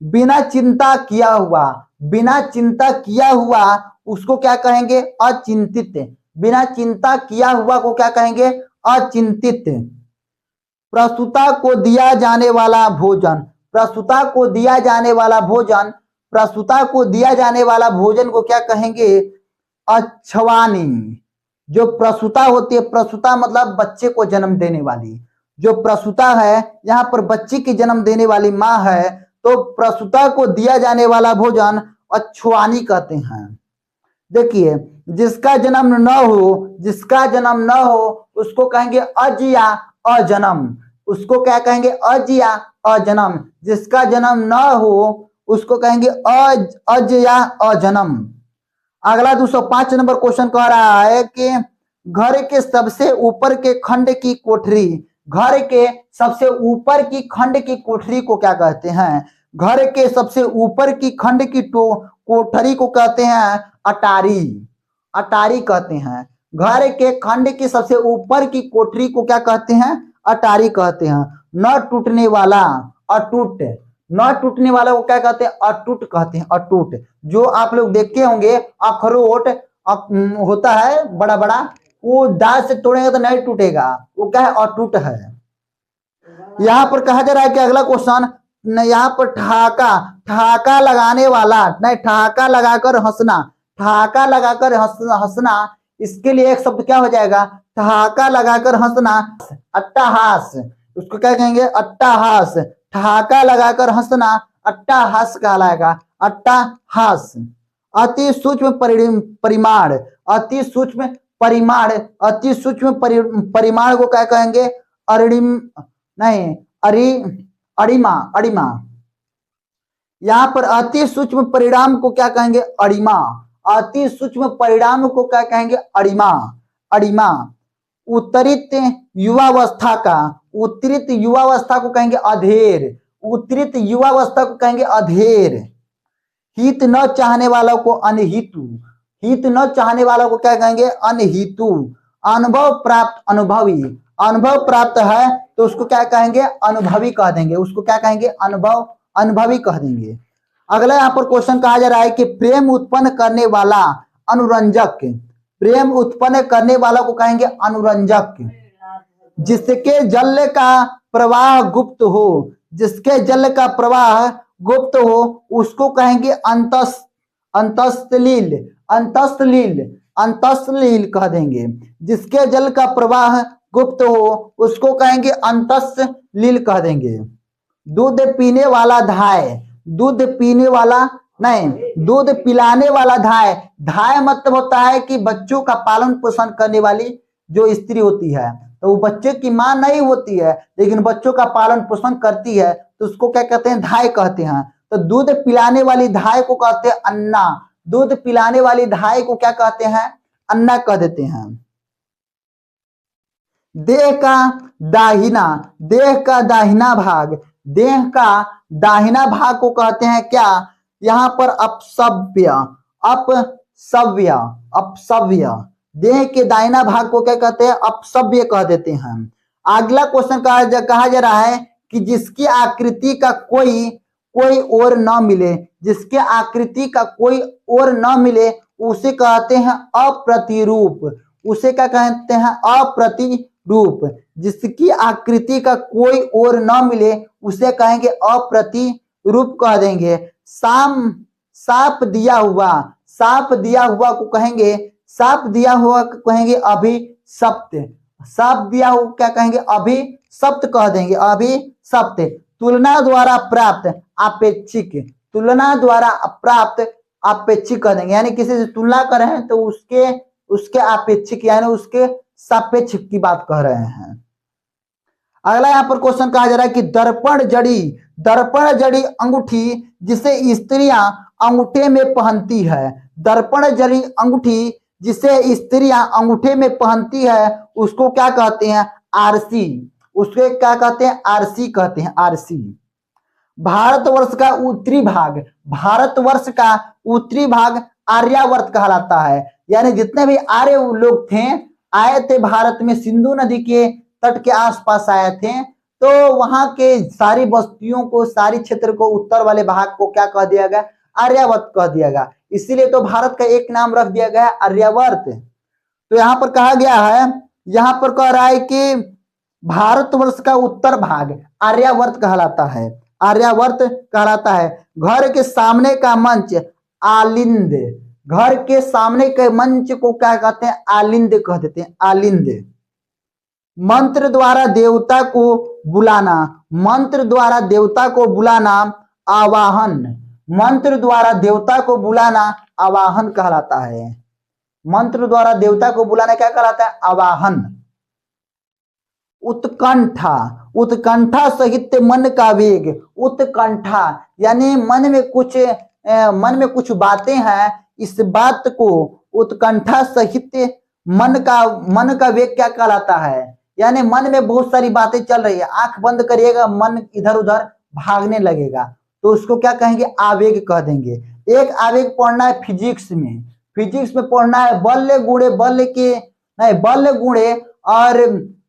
बिना चिंता किया हुआ, बिना चिंता किया हुआ उसको क्या कहेंगे, अचिंतित। बिना चिंता किया हुआ को क्या कहेंगे, अचिंतित। प्रसूता को दिया जाने वाला भोजन, प्रसूता को दिया जाने वाला भोजन, प्रसूता को दिया जाने वाला भोजन को क्या कहेंगे, अछवानी, जो प्रसूता होती है, प्रसूता मतलब बच्चे को जन्म देने वाली, जो प्रसूता है यहाँ पर बच्चे की जन्म देने वाली माँ है, तो प्रसूता को दिया जाने वाला भोजन अछुआनी कहते हैं। देखिए, जिसका जन्म न हो, जिसका जन्म न हो उसको कहेंगे अज या अजन्म, उसको क्या कहेंगे, अज या अजन्म। जिसका जन्म न हो उसको कहेंगे अज या अजन्म। अगला 205 नंबर क्वेश्चन कह रहा है कि घर के सबसे ऊपर के खंड की कोठरी, घर के सबसे ऊपर की खंड की कोठरी को क्या कहते हैं? घर के सबसे ऊपर की खंड की कोठरी को कहते हैं अटारी, अटारी कहते हैं। घर के खंड की सबसे ऊपर की कोठरी को क्या कहते हैं? अटारी कहते हैं। न टूटने वाला, अटूट, न टूटने वाला को क्या कहते हैं? अटूट कहते हैं, अटूट। जो आप लोग देखे होंगे अखरोट होता है बड़ा बड़ा, वो दांत से तोड़ेंगे तो नहीं टूटेगा, वो क्या है? अटूट है। यहाँ पर कहा जा रहा है कि अगला क्वेश्चन, यहाँ पर ठहाका, ठहाका लगाने वाला, नहीं ठहाका लगाकर हंसना, ठहाका लगाकर हंसना, इसके लिए एक शब्द क्या हो जाएगा? ठहाका लगाकर हंसना, अट्टहास, उसको क्या कहेंगे? अट्टहास। ठहाका लगाकर हंसना अट्टहास कहलाएगा, अट्टहास। अति सूक्ष्म परिमाण, अति सूक्ष्म परिमाण, अति सूक्ष्म परिमाण को क्या कहेंगे? अरिम, नहीं अरिमा, अरिमा। यहां पर अति सूक्ष्म परिणाम को क्या कहेंगे? अरिमा। अति सूक्ष्म परिणाम को क्या कहेंगे? ARIMA, ARIMA. उत्तरित युवावस्था का, उत्तरित युवावस्था को कहेंगे अधेर, उत्तरित युवावस्था को कहेंगे अधेर। हित न चाहने वालों को अनहितु, हित न चाहने वालों को क्या कहेंगे? अनहितु। अनुभव प्राप्त, अनुभवी, अनुभव प्राप्त है तो उसको क्या कहेंगे? अनुभवी कह देंगे, उसको क्या कहेंगे? अनुभव, अनुभवी कह देंगे। अगला यहाँ पर क्वेश्चन कहा जा रहा है कि प्रेम उत्पन्न करने वाला अनुरंजक, प्रेम उत्पन्न करने वाला को कहेंगे अनुरंजक। जिसके जल का प्रवाह गुप्त हो, जिसके जल का प्रवाह गुप्त हो उसको कहेंगे अंतस्लील, अंतस्लील, अंतस्लील कह देंगे। जिसके जल का प्रवाह गुप्त हो उसको कहेंगे अंतस्लील कह देंगे। दूध पीने वाला धाय, दूध पीने वाला, नहीं दूध पिलाने वाला धाय, धाय मतलब होता है कि बच्चों का पालन पोषण करने वाली जो स्त्री होती है, तो वो बच्चे की मां नहीं होती है लेकिन बच्चों का पालन पोषण करती है, तो उसको क्या कहते हैं? धाय कहते हैं। तो दूध पिलाने वाली धाय को कहते हैं अन्ना, दूध पिलाने वाली धाय को क्या कहते हैं? अन्ना कह देते हैं। देह का दाहिना, देह का दाहिना भाग, देह का दाहिना भाग को कहते हैं क्या? यहाँ पर अपसव्य, अपसव्य, अपसव्य। देह के दाहिना भाग को क्या कहते हैं? अपसव्य कह देते हैं। अगला क्वेश्चन कहा जा रहा है कि जिसकी आकृति का कोई और न मिले, जिसके आकृति का कोई और न मिले उसे कहते हैं अप्रतिरूप, उसे क्या कहते हैं? अप्रतिरूप। जिसकी आकृति का कोई और न मिले उसे कहेंगे अप्रतिरूप कह देंगे। साप दिया हुआ, साप दिया हुआ को कहेंगे, साप दिया हुआ को कहेंगे अभिशप्त, साप दिया हुआ क्या कहेंगे? अभिशप्त कह देंगे, अभिशप्त। तुलना द्वारा प्राप्त आपेक्षिक, तुलना द्वारा प्राप्त आपेक्षिक कह देंगे, यानी किसी से तुलना कर रहे हैं तो उसके आपेक्षिक यानी उसके सापेक्ष की बात कह रहे हैं। अगला यहाँ पर क्वेश्चन कहा जा रहा है कि दर्पण जड़ी, दर्पण जड़ी अंगूठी जिसे स्त्रियां अंगूठे में पहनती है, दर्पण जड़ी अंगूठी जिसे स्त्रियां अंगूठे में पहनती है उसको क्या कहते हैं? आरसी, उसके क्या कहते हैं? आरसी कहते हैं, आरसी। भारतवर्ष का उत्तरी भाग, भारतवर्ष का उत्तरी भाग आर्यावर्त कहलाता है, यानी जितने भी आर्य लोग थे आए थे भारत में, सिंधु नदी के तट के आसपास आए थे, तो वहां के सारी बस्तियों को, सारी क्षेत्र को, उत्तर वाले भाग को क्या कह दिया गया? आर्यावर्त कह दिया गया। इसीलिए तो भारत का एक नाम रख दिया गया है आर्यावर्त। तो यहाँ पर कहा गया है, यहाँ पर कह रहा है कि भारतवर्ष का उत्तर भाग आर्यावर्त कहलाता है, आर्यावर्त कहलाता है। घर के सामने का मंच आलिंद, घर के सामने के मंच को क्या कहते हैं? आलिंद कह देते हैं, आलिंद। मंत्र द्वारा देवता को बुलाना, मंत्र द्वारा देवता को बुलाना आवाहन, मंत्र द्वारा देवता को बुलाना आवाहन कहलाता है। मंत्र द्वारा देवता को बुलाना क्या कहलाता है? आवाहन। उत्कंठा, उत्कंठा सहित मन का वेग, उत्कंठा यानी मन में कुछ बातें हैं, इस बात को उत्कंठा सहित मन का वेग क्या कहलाता है? यानी मन में बहुत सारी बातें चल रही है, आंख बंद करिएगा मन इधर उधर भागने लगेगा, तो उसको क्या कहेंगे? आवेग कह देंगे। एक आवेग पढ़ना है फिजिक्स में, फिजिक्स में पढ़ना है बल गुणे बल के, नहीं बल गुणे और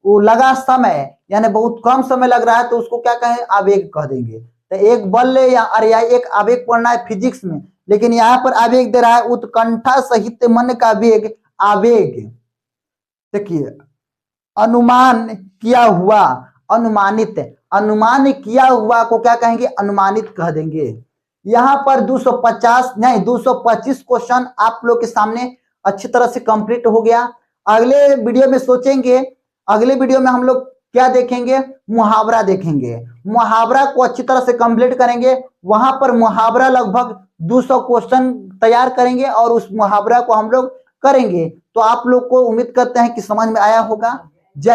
वो लगा समय, यानी बहुत कम समय लग रहा है तो उसको क्या कहें? आवेग कह देंगे। तो एक बल या एक आवेग पढ़ना है फिजिक्स में, लेकिन यहाँ पर आवेग दे रहा है उत्कंठा सहित मन का वेग, आवेग। देखिए अनुमान किया हुआ, अनुमानित, अनुमान किया हुआ को क्या कहेंगे? अनुमानित कह देंगे। यहाँ पर 225 क्वेश्चन आप लोग के सामने अच्छी तरह से कंप्लीट हो गया। अगले वीडियो में सोचेंगे, अगले वीडियो में हम लोग क्या देखेंगे? मुहावरा देखेंगे। मुहावरा को अच्छी तरह से कंप्लीट करेंगे, वहां पर मुहावरा लगभग 200 क्वेश्चन तैयार करेंगे और उस मुहावरा को हम लोग करेंगे। तो आप लोग को उम्मीद करते हैं कि समझ में आया होगा।